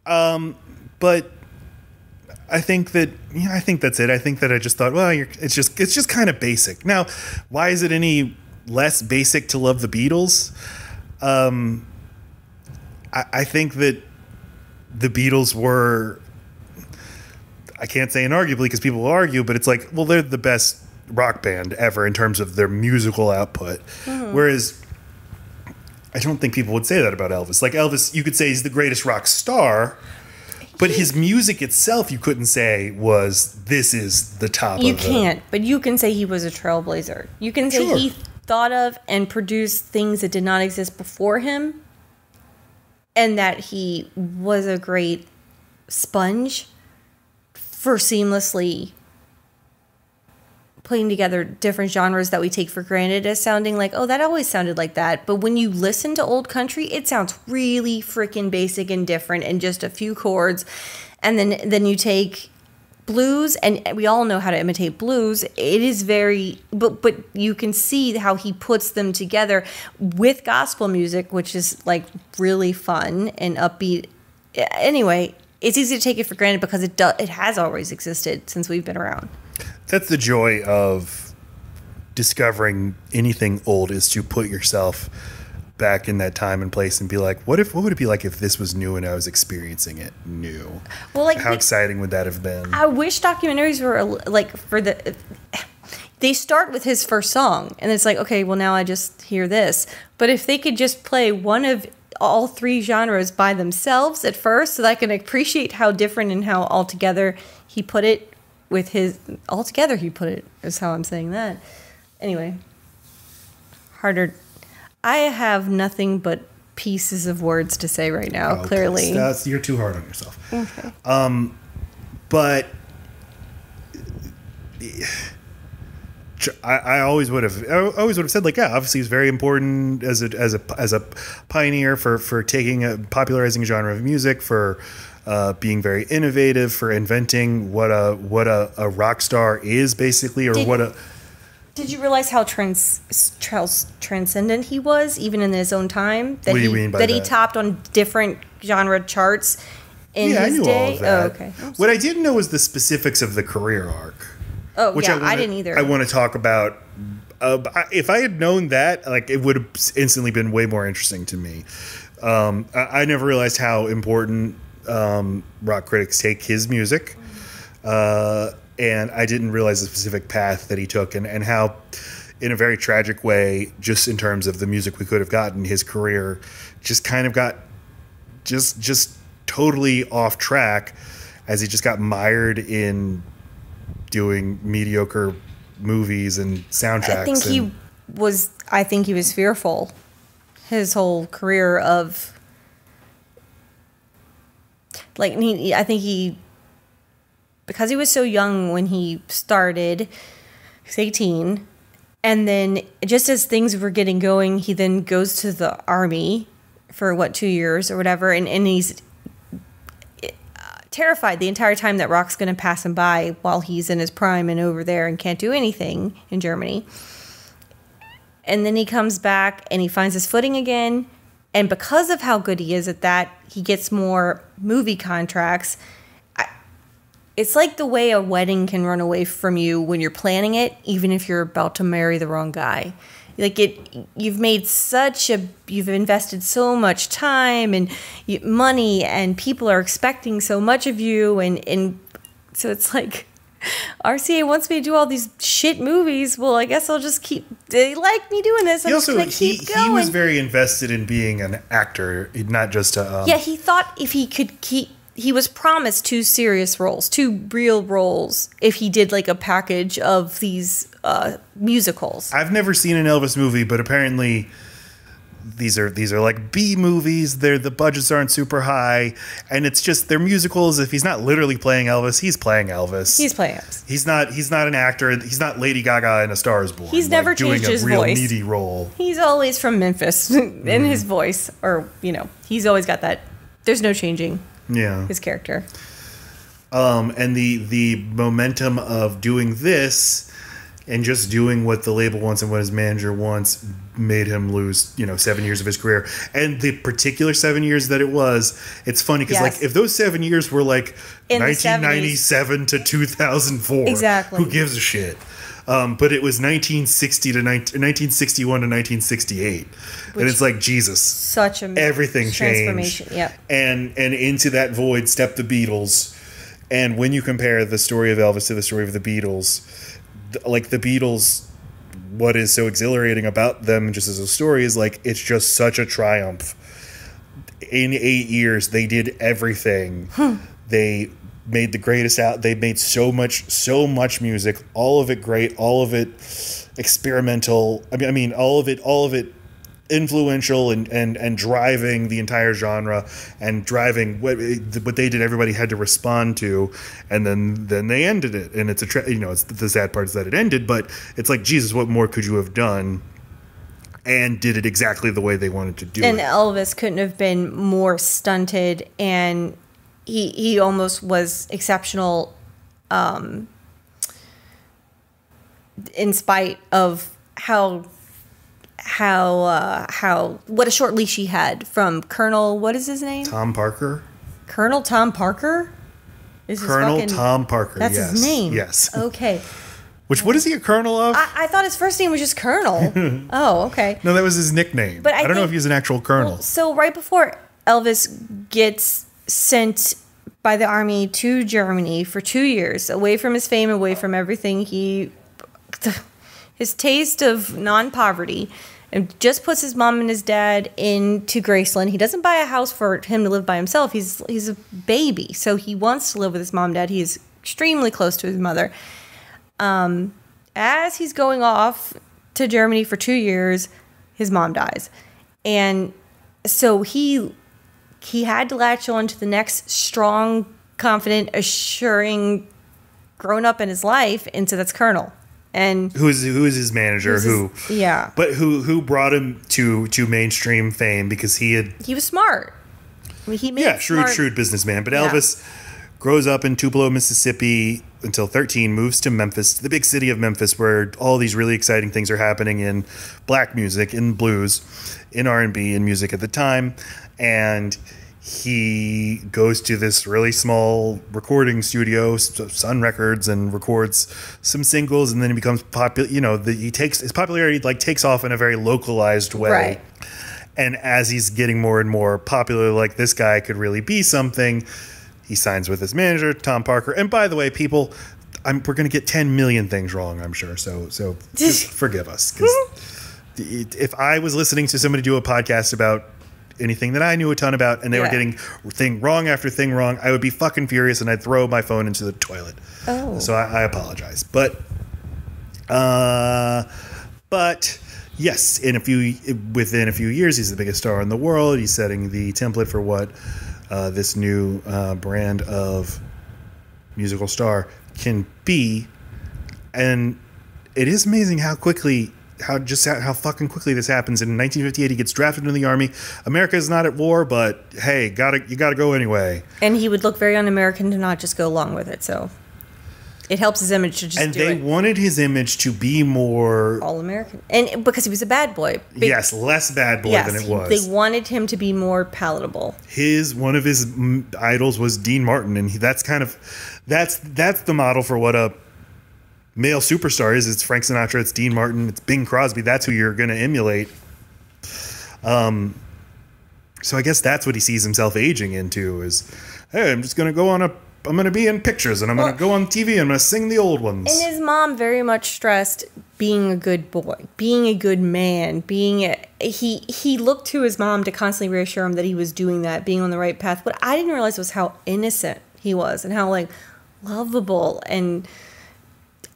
But I think that's it. I think that I just thought, well, it's just kind of basic. Now, why is it any less basic to love the Beatles? I think that the Beatles were, I can't say inarguably because people will argue, but it's like, well, they're the best rock band ever in terms of their musical output. Mm-hmm. Whereas I don't think people would say that about Elvis. Like, Elvis, you could say he's the greatest rock star, but his music itself, you couldn't say this is the top. You can't, but you can say he was a trailblazer. You can say he thought of and produced things that did not exist before him, and that he was a great sponge for seamlessly putting together different genres that we take for granted as sounding like, oh, that always sounded like that. But when you listen to old country, it sounds really freaking basic and different and just a few chords. And then you take blues, and we all know how to imitate blues. It is very, but you can see how he puts them together with gospel music, which is like really fun and upbeat. Anyway, it's easy to take it for granted because it has always existed since we've been around. That's the joy of discovering anything old, is to put yourself back in that time and place and be like, what would it be like if this was new and I was experiencing it new? Well, like, how exciting would that have been? I wish documentaries were like they start with his first song and it's like, okay, well now I just hear this. But if they could just play one of all three genres by themselves at first, so that I can appreciate how different and how altogether he put it with his altogether he put it is how I'm saying that. Anyway, harder. I have nothing but pieces of words to say right now, okay. clearly. You're too hard on yourself. Okay. But I always would have said, like, yeah, obviously he's very important as a pioneer for taking popularizing a genre of music, for being very innovative, for inventing what a rock star is basically, or Did you realize how transcendent he was, even in his own time? What do you mean by that? That he topped on different genre charts in his I knew day? all of that. Oh, okay. What I didn't know was the specifics of the career arc. Oh, yeah, I didn't either. I want to talk about. If I had known that, like, it would have instantly been way more interesting to me. I never realized how important rock critics take his music. And I didn't realize the specific path that he took, and how, in a very tragic way, just in terms of the music we could have gotten, his career just kind of got just totally off track as he just got mired in doing mediocre movies and soundtracks. I think he was fearful his whole career of, like, because he was so young when he started, he's 18, and then just as things were getting going, he then goes to the army for 2 years or whatever, and he's terrified the entire time that rock's going to pass him by while he's in his prime and over there and can't do anything in Germany. And then he comes back and he finds his footing again, and because of how good he is at that, he gets more movie contracts. It's like the way a wedding can run away from you when you're planning it, even if you're about to marry the wrong guy. Like, you've invested so much time and money, and people are expecting so much of you, and so it's like, RCA wants me to do all these shit movies. Well, I guess I'll just they like me doing this. I'm just gonna keep going. He was very invested in being an actor, not just a. Yeah, he thought if he could he was promised 2 serious roles, 2 real roles, if he did like a package of these musicals. I've never seen an Elvis movie, but apparently these are like B movies. The budgets aren't super high, and it's just, they're musicals. If he's not literally playing Elvis, he's playing Elvis. He's playing Elvis. He's not an actor. He's not Lady Gaga in A Star Is Born. He's never changed his voice. Doing a real meaty role. He's always from Memphis in his voice, or he's always got that. There's no changing. Yeah, his character. And the momentum of doing this and just doing what the label wants and what his manager wants made him lose 7 years of his career. And the particular 7 years that it was, it's funny because like, if those 7 years were like in 1997 to 2004, exactly, who gives a shit? But it was 1961 to 1968, and it's like, Jesus, such a everything transformation. Changed. Yep. And into that void stepped the Beatles. And when you compare the story of Elvis to the story of the Beatles, like the Beatles, what is so exhilarating about them just as a story is like, it's just such a triumph. In 8 years, they did everything. They made the greatest out. They made so much music, all of it great, all of it experimental. I mean, all of it influential and driving the entire genre and driving what they did. Everybody had to respond to, and then they ended it. And it's it's the sad part is that it ended, but it's like, Jesus, what more could you have done? And did it exactly the way they wanted to do it. And Elvis couldn't have been more stunted, and he almost was exceptional in spite of how what a short leash he had from Colonel, what is his name? Tom Parker. Colonel Tom Parker? Is Colonel Tom Parker. That's yes. his name. Yes. Okay. What is he a colonel of? I thought his first name was just Colonel. Oh, okay. No, that was his nickname. But I don't know if he's an actual colonel. Well, so right before Elvis gets sent by the army to Germany for 2 years, away from his fame, away from everything, his taste of non-poverty, and just puts his mom and his dad into Graceland. He doesn't buy a house for him to live by himself. He's a baby, so he wants to live with his mom and dad. He is extremely close to his mother. As he's going off to Germany for 2 years, his mom dies. And so he had to latch on to the next strong, confident, assuring grown-up in his life, and so that's Colonel. And who is his manager? But who brought him to mainstream fame because he was smart. I mean, he made shrewd businessman. But Elvis grows up in Tupelo, Mississippi until 13, moves to Memphis, the big city of Memphis, where all these really exciting things are happening in black music, in blues, in R&B, in music at the time. And he goes to this really small recording studio, Sun Records, and records some singles, and then he becomes popular. You know, his popularity takes off in a very localized way. Right. And as he's getting more and more popular, like this guy could really be something, he signs with his manager, Tom Parker. And by the way, people, we're going to get 10 million things wrong, I'm sure. So just forgive us. Because if I was listening to somebody do a podcast about anything that I knew a ton about, and they were getting thing wrong after thing wrong, I would be fucking furious, and I'd throw my phone into the toilet. Oh. So I apologize. But yes, within a few years, he's the biggest star in the world. He's setting the template for what this new brand of musical star can be. And it is amazing how fucking quickly this happens. In 1958, he gets drafted into the army. America is not at war, but hey, you gotta go anyway. And he would look very un-American to not just go along with it. So it helps his image to just do it. And they wanted his image to be more all-American, and because he was a bad boy. Yes, less bad boy than it was. They wanted him to be more palatable. One of his idols was Dean Martin, and that's the model for what a male superstar is. It's Frank Sinatra, it's Dean Martin, it's Bing Crosby. That's who you're going to emulate. So I guess that's what he sees himself aging into is, hey, I'm just going to I'm going to be in pictures, and I'm going to go on TV, and I'm going to sing the old ones. And his mom very much stressed being a good boy, being a good man, he looked to his mom to constantly reassure him that he was doing that, being on the right path. What I didn't realize was how innocent he was, and how lovable and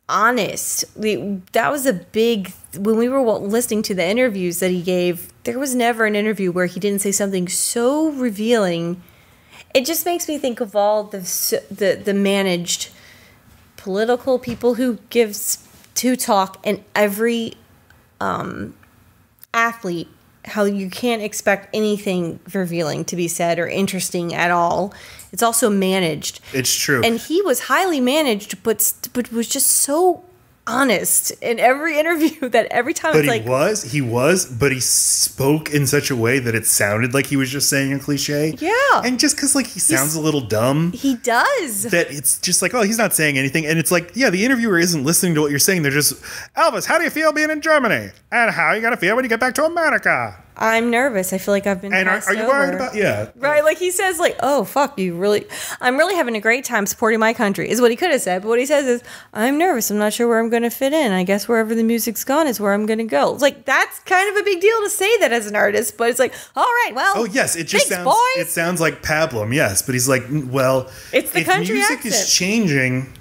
honest. That was a big, when we were listening to the interviews that he gave, there was never an interview where he didn't say something so revealing. It just makes me think of all the managed political people who gives to talk, and every athlete, how you can't expect anything revealing to be said or interesting at all. It's also managed. It's true. And he was highly managed, but was just so honest in every interview that every time but he was, but he spoke in such a way that it sounded like he was just saying a cliche. Yeah. And just because he sounds a little dumb. He does. That it's just like, oh, he's not saying anything. And it's like, yeah, the interviewer isn't listening to what you're saying. They're just, Elvis, how do you feel being in Germany? And how are you going to feel when you get back to America? I'm nervous. I feel like I've been passed over. And are you worried about... Yeah. Right, he says, oh, fuck, I'm really having a great time supporting my country, is what he could have said. But what he says is, I'm nervous. I'm not sure where I'm going to fit in. I guess wherever the music's gone is where I'm going to go. It's that's kind of a big deal to say that as an artist. But it's all right, well... Oh, yes, it just sounds... Boys. It sounds like pablum, yes. But he's well... It's the country music accent. Is changing...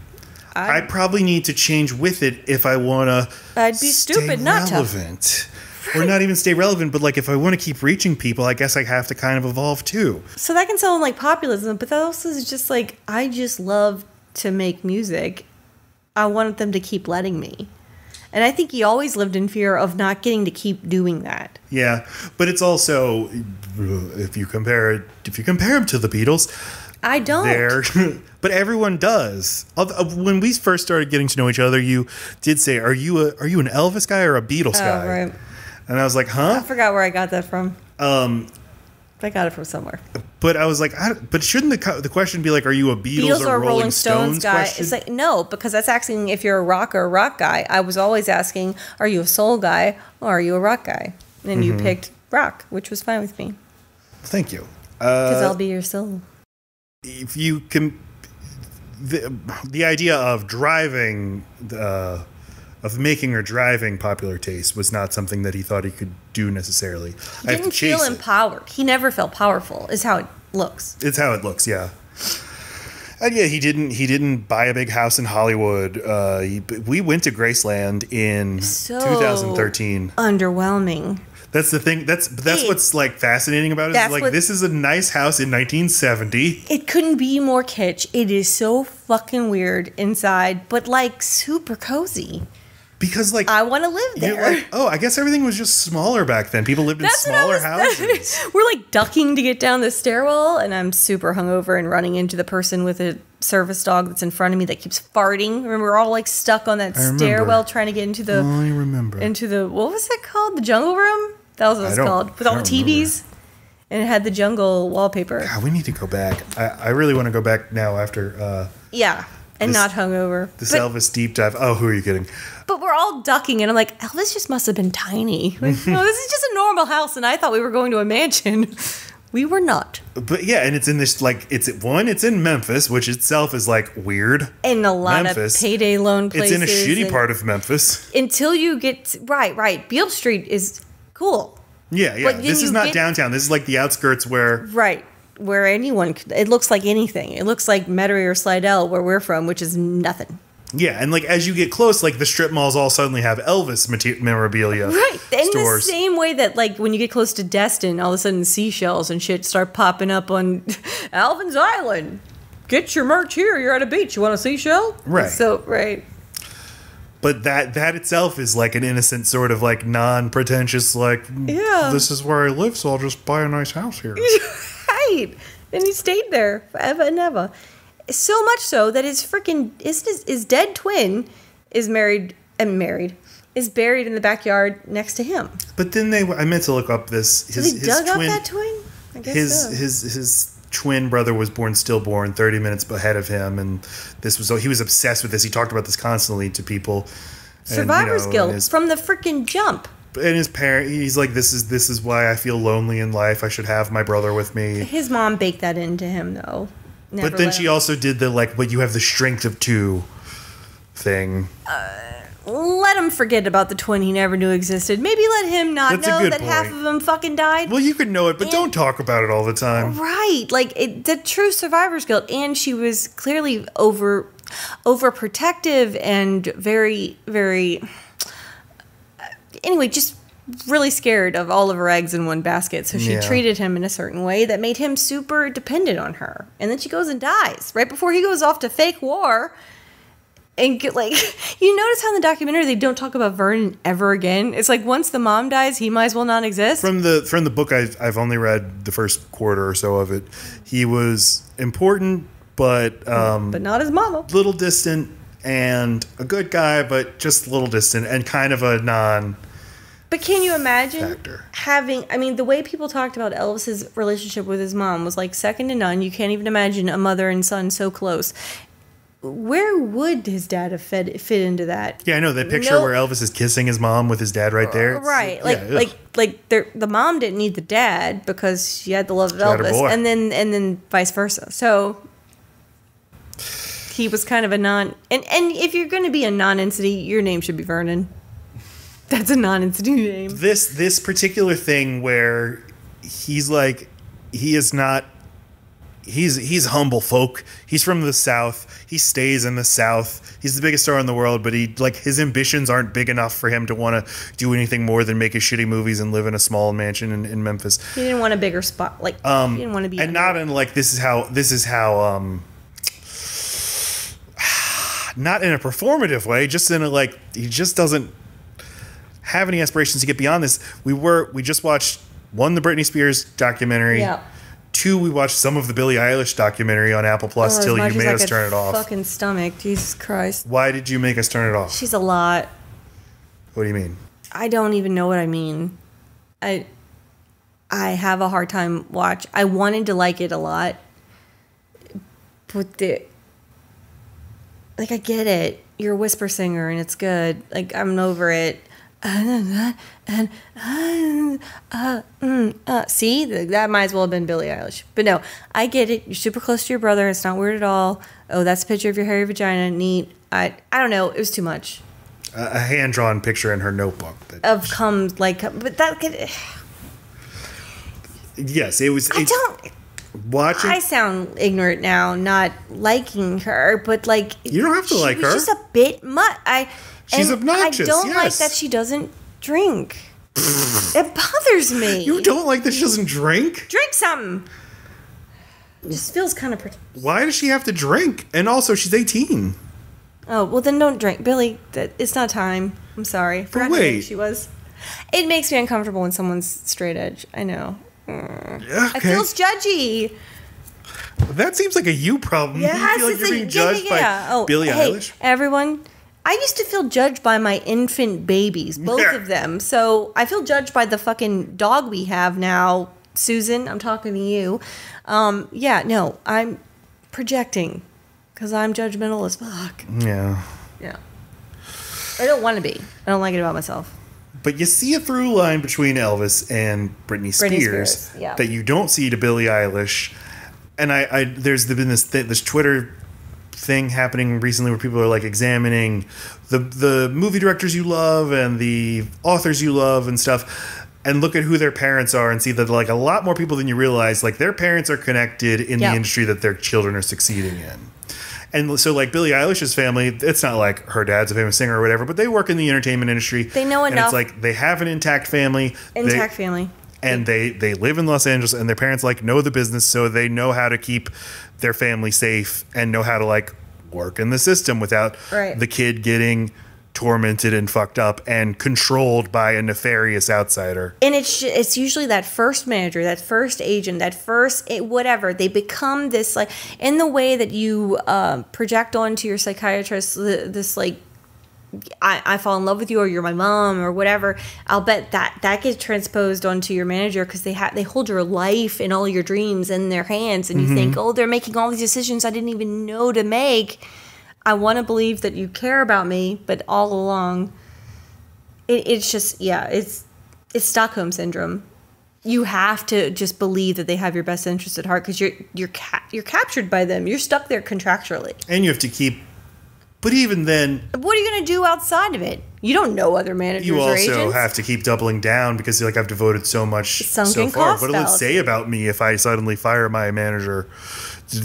I probably need to change with it if I want to... I'd be stupid not to. Relevant. Or not even stay relevant, but if I want to keep reaching people, I guess I have to kind of evolve too. So that can sound like populism, but that also is just I just love to make music. I want them to keep letting me. And I think he always lived in fear of not getting to keep doing that. Yeah, but it's also, if you compare him to the Beatles, I don't. there. But everyone does. When we first started getting to know each other, you did say, "Are you an Elvis guy or a Beatles guy?" Right. And I was like, "Huh?" I forgot where I got that from. I got it from somewhere. But I was like, but shouldn't the question be like, "Are you a Beatles or Rolling Stones guy?" question? It's like, no, because that's asking if you're a rock or a rock guy. I was always asking, "Are you a soul guy or are you a rock guy?" And you picked rock, which was fine with me. Thank you. Because I'll be your soul. If you can, the idea of driving, of making or driving popular taste was not something that he thought he could do necessarily. He didn't feel empowered. He never felt powerful, is how it looks. It's how it looks, yeah. And yeah, he didn't buy a big house in Hollywood. We went to Graceland in 2013. Underwhelming. That's the thing. That's what's like fascinating about it. Is like, this is a nice house in 1970. It couldn't be more kitsch. It is so fucking weird inside, but like super cozy. Because like I want to live there. Like, oh, I guess everything was just smaller back then. People lived in smaller houses. We're like ducking to get down the stairwell, and I'm super hungover and running into the person with a service dog that's in front of me that keeps farting. Remember, we're all like stuck on that stairwell trying to get into the. I remember. Into the, what was it called? The jungle room. That was what it was called, with all the TVs, and it had the jungle wallpaper. God, we need to go back. I really want to go back now after. And not hungover. Elvis deep dive. Oh, who are you kidding? But we're all ducking, and I'm like, Elvis just must have been tiny. Like, no, this is just a normal house, and I thought we were going to a mansion. We were not. But yeah, and it's in this like it's in Memphis, which itself is like weird. And a lot of payday loan places. It's in a shitty part of Memphis. Until you get right. Beale Street is cool. Yeah. This is not downtown. This is like the outskirts where where anyone could, it looks like anything. It looks like Metairie or Slidell, where we're from, which is nothing. Yeah, and like as you get close, like the strip malls all suddenly have Elvis memorabilia. Right. In stores. The same way that like when you get close to Destin, all of a sudden seashells and shit start popping up on Alvin's Island. Get your merch here. You're at a beach. You want a seashell? Right. So right. But that itself is like an innocent sort of like non-pretentious like, this is where I live, so I'll just buy a nice house here. Right. And he stayed there forever and ever. So much so that his freaking his dead twin is is buried in the backyard next to him. But then I meant to look up this. So they dug up that twin? I guess so. His twin brother was stillborn 30 minutes ahead of him, and he was obsessed with this. He talked about this constantly to people. Survivor's guilt from the freaking jump. And his parent, he's like, this is why I feel lonely in life. I should have my brother with me. His mom baked that into him, though. But then she also did the like, but you have the strength of two thing. Let him forget about the twin he never knew existed. Maybe let him not know that half of them fucking died. Well, you could know it, but don't talk about it all the time. Right. Like, the true survivor's guilt. And she was clearly overprotective and very, very... Anyway, just really scared of all of her eggs in one basket. So she treated him in a certain way that made him super dependent on her. And then she goes and dies right before he goes off to fake war. And you notice how in the documentary they don't talk about Vernon ever again. It's like once the mom dies, he might as well not exist. From the book, I've only read the first quarter or so of it. He was important, but not his mama. Little distant and a good guy, but just a little distant and kind of a non. But can you imagine factor. the way people talked about Elvis's relationship with his mom was like second to none. You can't even imagine a mother and son so close. Where would his dad have fit into that? Yeah, I know that picture where Elvis is kissing his mom with his dad right there. Right, the mom didn't need the dad because she had the love of Elvis, and then vice versa. So he was kind of a non. And if you're going to be a non-entity, your name should be Vernon. That's a non-entity name. This particular thing where he's like, he is not. He's humble folk. He's from the South. He stays in the South. He's the biggest star in the world, but his ambitions aren't big enough for him to want to do anything more than make his shitty movies and live in a small mansion in Memphis. He didn't want a bigger spot. He didn't want to be. And not in like this is how not in a performative way. Just in a like he just doesn't have any aspirations to get beyond this. We just watched the Britney Spears documentary. Yeah. 2, we watched some of the Billie Eilish documentary on Apple Plus till you made us turn it off. Fucking stomach, Jesus Christ. Why did you make us turn it off? She's a lot. What do you mean? I don't even know what I mean. I have a hard time watch. I wanted to like it a lot, but I get it. You're a whisper singer and it's good. Like, I'm over it. See, that might as well have been Billie Eilish. But no, I get it. You're super close to your brother. It's not weird at all. Oh, that's a picture of your hairy vagina. Neat. I don't know. It was too much. A hand-drawn picture in her notebook. But that could... Yes, it was... Watching... I sound ignorant now, not liking her, but like... You don't have to like her. She's just a bit much. She's obnoxious, I don't like that she doesn't drink. It bothers me. You don't like that she doesn't drink? Drink something. It just feels kind of... Why does she have to drink? And also, she's 18. Oh, well then don't drink. Billy, it's not time. I'm sorry. Forgot how old she was. It makes me uncomfortable when someone's straight edge. I know. Yeah, okay. It feels judgy. That seems like a you problem. Yes, you feel like you're being judged by Billie Eilish? Everyone, I used to feel judged by my infant babies, both of them. So I feel judged by the fucking dog we have now. Susan, I'm talking to you. No, I'm projecting because I'm judgmental as fuck. Yeah. Yeah. I don't want to be. I don't like it about myself. But you see a through line between Elvis and Britney Spears that you don't see to Billie Eilish. And there's been this Twitter thing happening recently where people are like examining the movie directors you love and the authors you love and stuff, and look at who their parents are and see that like a lot more people than you realize, like their parents are connected in the industry that their children are succeeding in. And so, like, Billie Eilish's family, it's not like her dad's a famous singer or whatever, but they work in the entertainment industry. They know enough. And it's like they have an intact family. And they live in Los Angeles, and their parents, like, know the business, so they know how to keep their family safe and know how to, like, work in the system without the kid getting tormented and fucked up and controlled by a nefarious outsider. And it's usually that first manager, that first agent, that first whatever. They become this, like, in the way that you project onto your psychiatrist, this like, I fall in love with you, or you're my mom, or whatever. I'll bet that gets transposed onto your manager because they hold your life and all your dreams in their hands, and you think, oh, they're making all these decisions I didn't even know to make. I want to believe that you care about me, but all along, it's just, it's Stockholm syndrome. You have to just believe that they have your best interest at heart because you're captured by them. You're stuck there contractually, and you have to keep. But even then, what are you going to do outside of it? You don't know other managers or agents. You also have to keep doubling down because like I've devoted so much so far. What will it say about me if I suddenly fire my manager?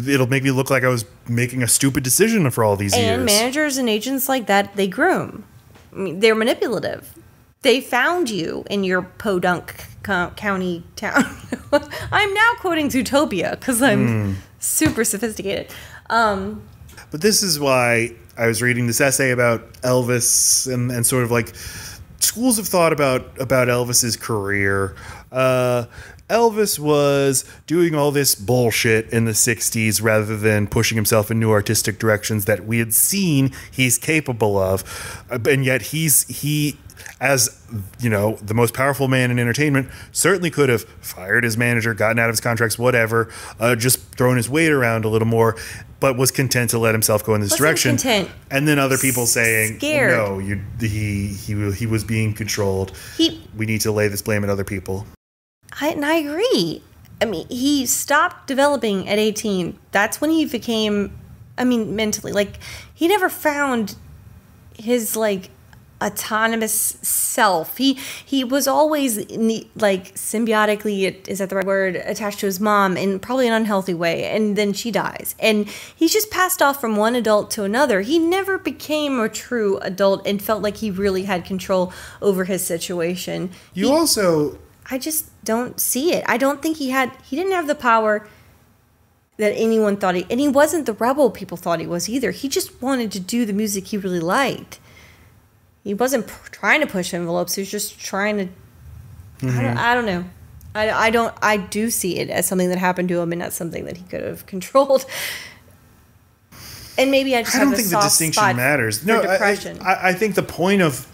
It'll make me look like I was making a stupid decision for all these years. And managers and agents like that, they groom. I mean, they're manipulative. They found you in your podunk county town. I'm now quoting Zootopia because I'm super sophisticated. But this is why I was reading this essay about Elvis and sort of like schools of thought about Elvis's career. Elvis was doing all this bullshit in the 60s rather than pushing himself in new artistic directions that we had seen he's capable of. And yet he as, you know, the most powerful man in entertainment, certainly could have fired his manager, gotten out of his contracts, whatever, just thrown his weight around a little more, but was content to let himself go in this direction. Content. And then other people saying, scared. No, he was being controlled. We need to lay this blame at other people. And I agree. I mean, he stopped developing at 18. That's when he became, mentally. Like, he never found his, like, autonomous self. He was always, like, symbiotically, is that the right word, attached to his mom in probably an unhealthy way. And then she dies. And he's just passed off from one adult to another. He never became a true adult and felt like he really had control over his situation. I just don't see it. I don't think he didn't have the power that anyone thought and he wasn't the rebel people thought he was either. He just wanted to do the music he really liked. He wasn't trying to push envelopes. He was just trying to, I don't know. I do see it as something that happened to him and not something that he could have controlled. And maybe I just don't think the distinction matters. No, depression. I think the point of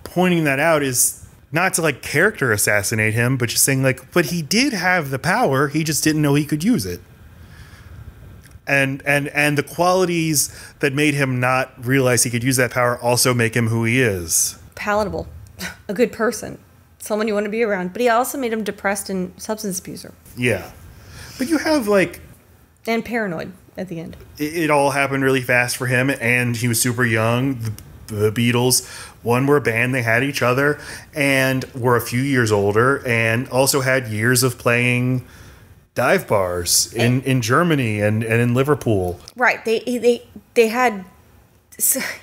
pointing that out is not to like character assassinate him, but just saying like, but he did have the power. He just didn't know he could use it. And the qualities that made him not realize he could use that power also make him who he is. Palatable, a good person, someone you want to be around. But he also made him depressed and substance abuser. Yeah, but you have like and paranoid at the end. It all happened really fast for him, and he was super young. The Beatles, one were a band, they had each other, and were a few years older, and also had years of playing dive bars in Germany and in Liverpool. Right. They had...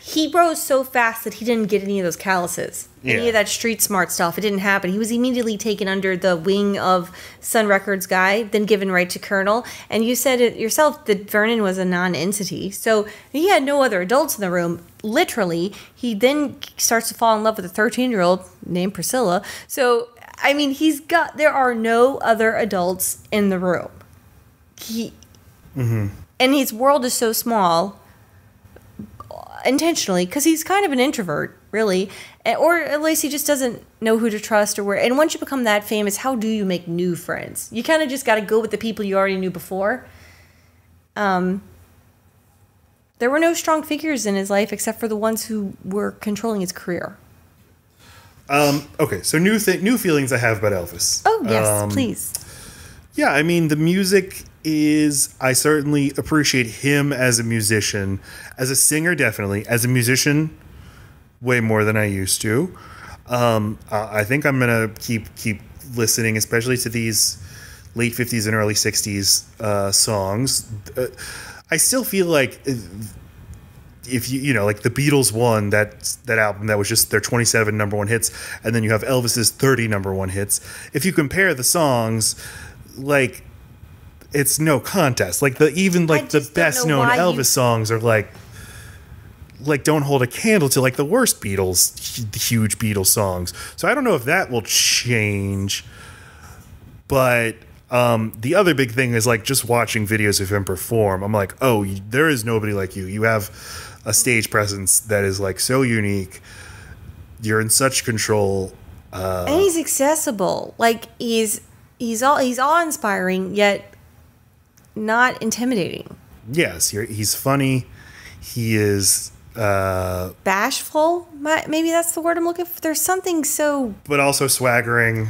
He rose so fast that he didn't get any of those calluses. Any of that street smart stuff. It didn't happen. He was immediately taken under the wing of Sun Records guy, then given right to Colonel. And you said it yourself that Vernon was a non-entity. So he had no other adults in the room. Literally, he then starts to fall in love with a 13-year-old named Priscilla. So, I mean, there are no other adults in the room. And his world is so small, intentionally, because he's kind of an introvert, really. Or at least he just doesn't know who to trust or where. And once you become that famous, how do you make new friends? You kind of just got to go with the people you already knew before. There were no strong figures in his life except for the ones who were controlling his career. Okay, so new feelings I have about Elvis. Oh, yes, please. Yeah, I mean, the music is... I certainly appreciate him as a musician. As a singer, definitely. As a musician, way more than I used to. I think I'm going to keep listening, especially to these late 50s and early 60s songs. I still feel like... if you know, like the Beatles won that album that was just their 27 number one hits, and then you have Elvis's 30 number one hits. If you compare the songs, like it's no contest. Like the best known Elvis songs are like don't hold a candle to like the worst huge Beatles songs. So I don't know if that will change, but the other big thing is like just watching videos of him perform. I'm like, oh, there is nobody like you. You have a stage presence that is like so unique. You're in such control, and he's accessible. Like he's awe-inspiring yet not intimidating. Yes, he's funny. He is bashful. Maybe that's the word I'm looking for. There's something so, but also swaggering.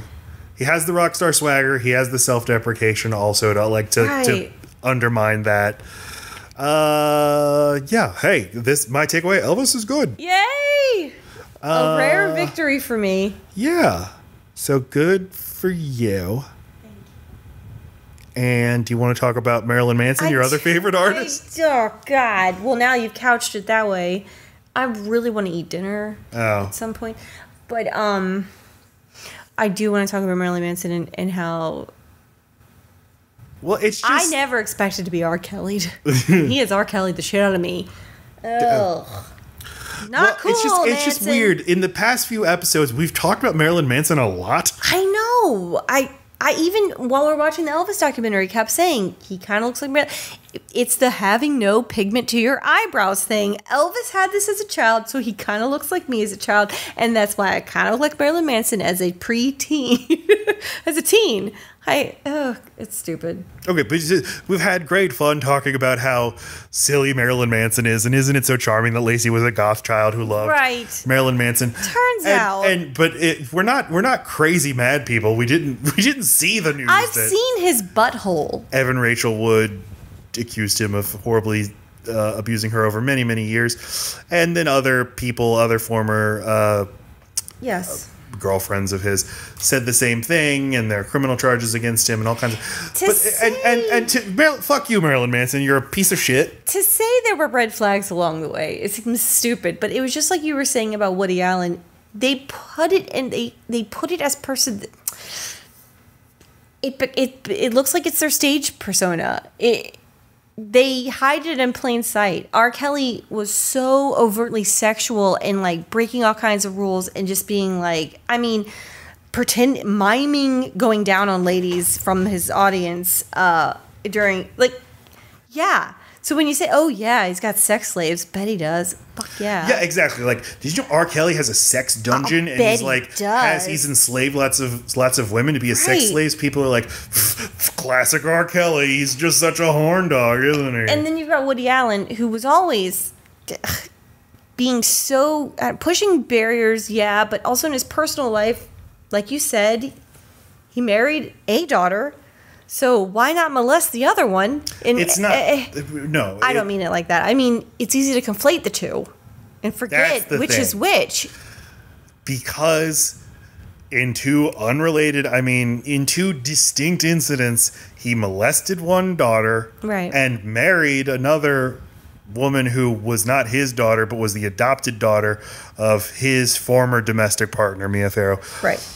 He has the rock star swagger. He has the self-deprecation also to undermine that. Yeah. Hey, my takeaway. Elvis is good. Yay! A rare victory for me. Yeah. So good for you. And do you want to talk about Marilyn Manson, your other favorite artist? Oh, God. Well, now you've couched it that way. I really want to eat dinner at some point. But I do want to talk about Marilyn Manson and how... Well, it's just... I never expected to be R. Kelly'd. He has R. Kelly'd the shit out of me. Ugh. Not cool, it's just weird. In the past few episodes, we've talked about Marilyn Manson a lot. I know. I even, while we're watching the Elvis documentary, kept saying, he kind of looks like Marilyn. It's the having no pigment to your eyebrows thing. Elvis had this as a child, so he kind of looks like me as a child. And that's why I kind of look like Marilyn Manson as a preteen. As a teen. It's stupid. Okay, but we've had great fun talking about how silly Marilyn Manson is, and isn't it so charming that Laci was a goth child who loved Marilyn Manson? Turns out, we're not crazy mad people. We didn't see the news. I've seen his butthole. Evan Rachel Wood accused him of horribly abusing her over many, many years, and then other former girlfriends of his said the same thing, and there are criminal charges against him and all kinds of. Fuck you, Marilyn Manson. You're a piece of shit. To say there were red flags along the way, it seems stupid, but it was just like you were saying about Woody Allen. They put it and they put it as person. It looks like it's their stage persona. They hide it in plain sight. R. Kelly was so overtly sexual and like breaking all kinds of rules and just being like, I mean, miming going down on ladies from his audience during, like, yeah. So when you say, oh, yeah, he's got sex slaves, bet he does. Fuck yeah. Yeah, exactly. Like, did you know R. Kelly has a sex dungeon? And he's like, he's enslaved lots of women to be his sex slaves. People are like, classic R. Kelly. He's just such a horn dog, isn't he? And then you've got Woody Allen, who was always being so, pushing barriers, yeah, but also in his personal life, like you said, he married a daughter. So why not molest the other one? And it's not. No. I don't mean it like that. I mean, it's easy to conflate the two and forget which is which. Because in two distinct incidents, he molested one daughter and married another woman who was not his daughter, but was the adopted daughter of his former domestic partner, Mia Farrow. Right.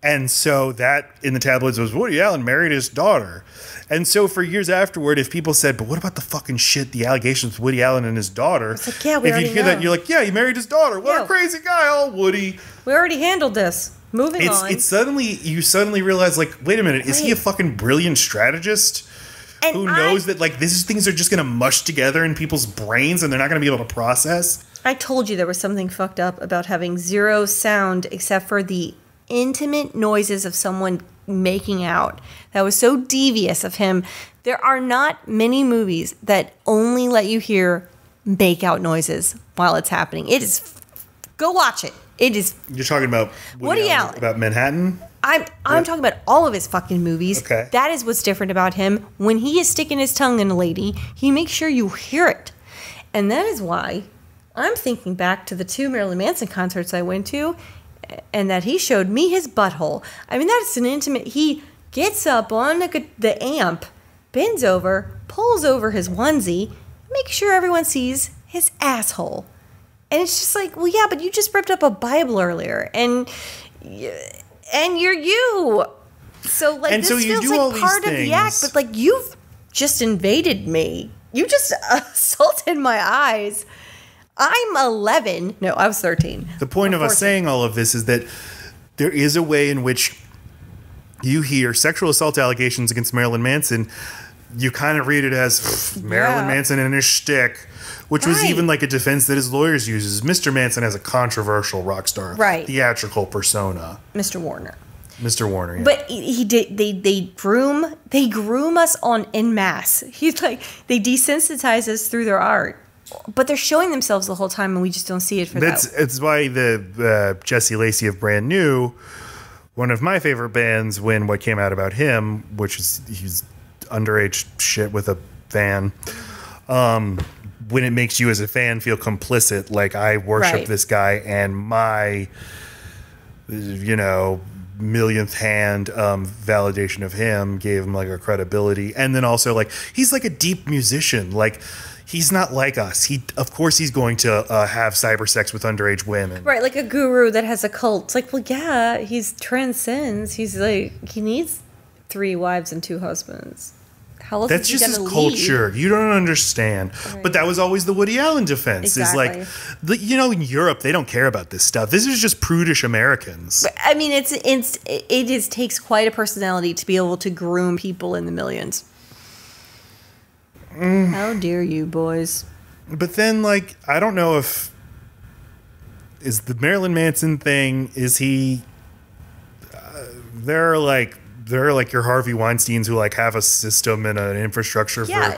And so that in the tabloids was Woody Allen married his daughter. And so for years afterward, if people said, but what about the fucking shit, the allegations with Woody Allen and his daughter? It's like, yeah, we if already you hear that, you're like, yeah, he married his daughter. What a crazy guy, oh, Woody. We already handled this. Moving on. You suddenly realize, like, wait a minute, is he a fucking brilliant strategist? And who knows that, like, things are just going to mush together in people's brains and they're not going to be able to process? I told you there was something fucked up about having zero sound except for the intimate noises of someone making out. That was so devious of him. There are not many movies that only let you hear make out noises while it's happening. It is. Go watch it. It is. You're talking about Woody Allen, about Manhattan? I'm talking about all of his fucking movies. Okay. That is what's different about him. When he is sticking his tongue in a lady, he makes sure you hear it. And that is why I'm thinking back to the 2 Marilyn Manson concerts I went to, and that he showed me his butthole. I mean, that's an intimate. He gets up on the amp, bends over, pulls over his onesie, makes sure everyone sees his asshole. And it's just like, well, yeah, but you just ripped up a Bible earlier, and you're you. So like, this feels like part of the act, but like, you've just invaded me. You just assaulted my eyes. I'm 11. No, I was 13. The point of us saying all of this is that there is a way in which you hear sexual assault allegations against Marilyn Manson. You kind of read it as Marilyn Manson and his shtick, which was even like a defense that his lawyers uses. Mr. Manson has a controversial rock star, theatrical persona. Mr. Warner. Mr. Warner, yeah. But he did. They groom us on en masse. He's like, they desensitize us through their art. But they're showing themselves the whole time, and we just don't see it for that. It's why the Jesse Laci of Brand New, one of my favorite bands, when what came out about him, which is he's underage shit with a fan, when it makes you as a fan feel complicit, like I worship this guy and my, millionth hand validation of him gave him like a credibility. And then also like he's like a deep musician, like he's not like us. Of course he's going to have cyber sex with underage women. Right, like a guru that has a cult. It's like, well, yeah, he's transcends. He's like, he needs 3 wives and 2 husbands. How else That's is he just his lead? Culture. You don't understand. Right. But that was always the Woody Allen defense. Exactly. Is like, in Europe, they don't care about this stuff. This is just prudish Americans. But, I mean, it takes quite a personality to be able to groom people in the millions. How dare you, boys? But then, like, I don't know if is the Marilyn Manson thing. Is he? There are like your Harvey Weinsteins who like have a system and an infrastructure for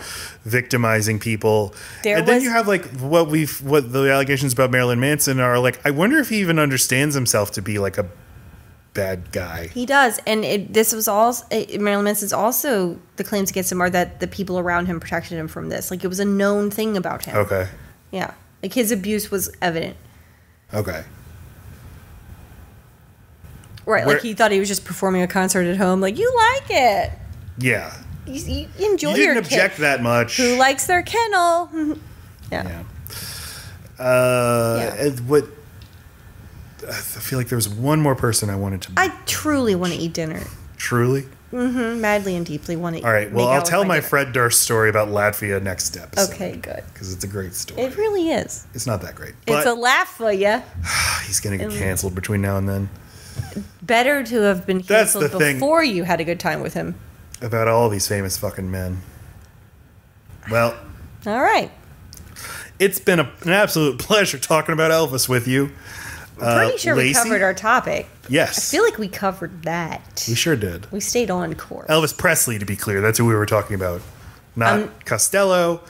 victimizing people. Then you have like what the allegations about Marilyn Manson are like. I wonder if he even understands himself to be like a bad guy. He does, and this was all Marilyn Manson's also the claims against him are that the people around him protected him from this. Like it was a known thing about him. Okay. Yeah, like his abuse was evident. Okay. Right, like he thought he was just performing a concert at home. Like, you like it. Yeah. You enjoy your You didn't object that much. Who likes their kennel? Yeah. What? I feel like there was one more person I wanted to. I truly want to eat dinner. Truly? Mm-hmm. Madly and deeply want to eat. All right. Well, I'll tell my Fred Durst story about Latvia next episode. Okay, good. Because it's a great story. It really is. It's not that great. It's a laugh for you. He's going to get canceled between now and then. better to have been That's canceled the thing. before you had a good time with him. About all these famous fucking men. Well, All right. it's been an absolute pleasure talking about Elvis with you. Pretty sure we Laci? covered our topic. Yes. I feel like we covered that. We sure did. We stayed on course. Elvis Presley, to be clear. That's who we were talking about. Not Costello,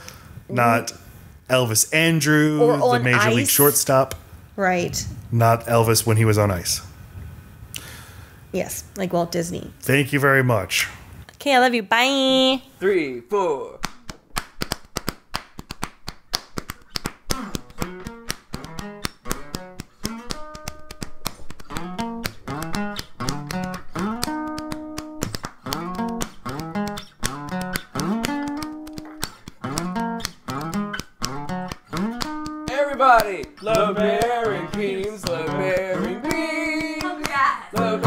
not Elvis Andrew, Or the on Major League ice. shortstop. Right. Not Elvis when he was on ice. Yes, like Walt Disney. Thank you very much. Okay, I love you. Bye. 3, 4. Everybody, love bearing beans, love bearing beans, love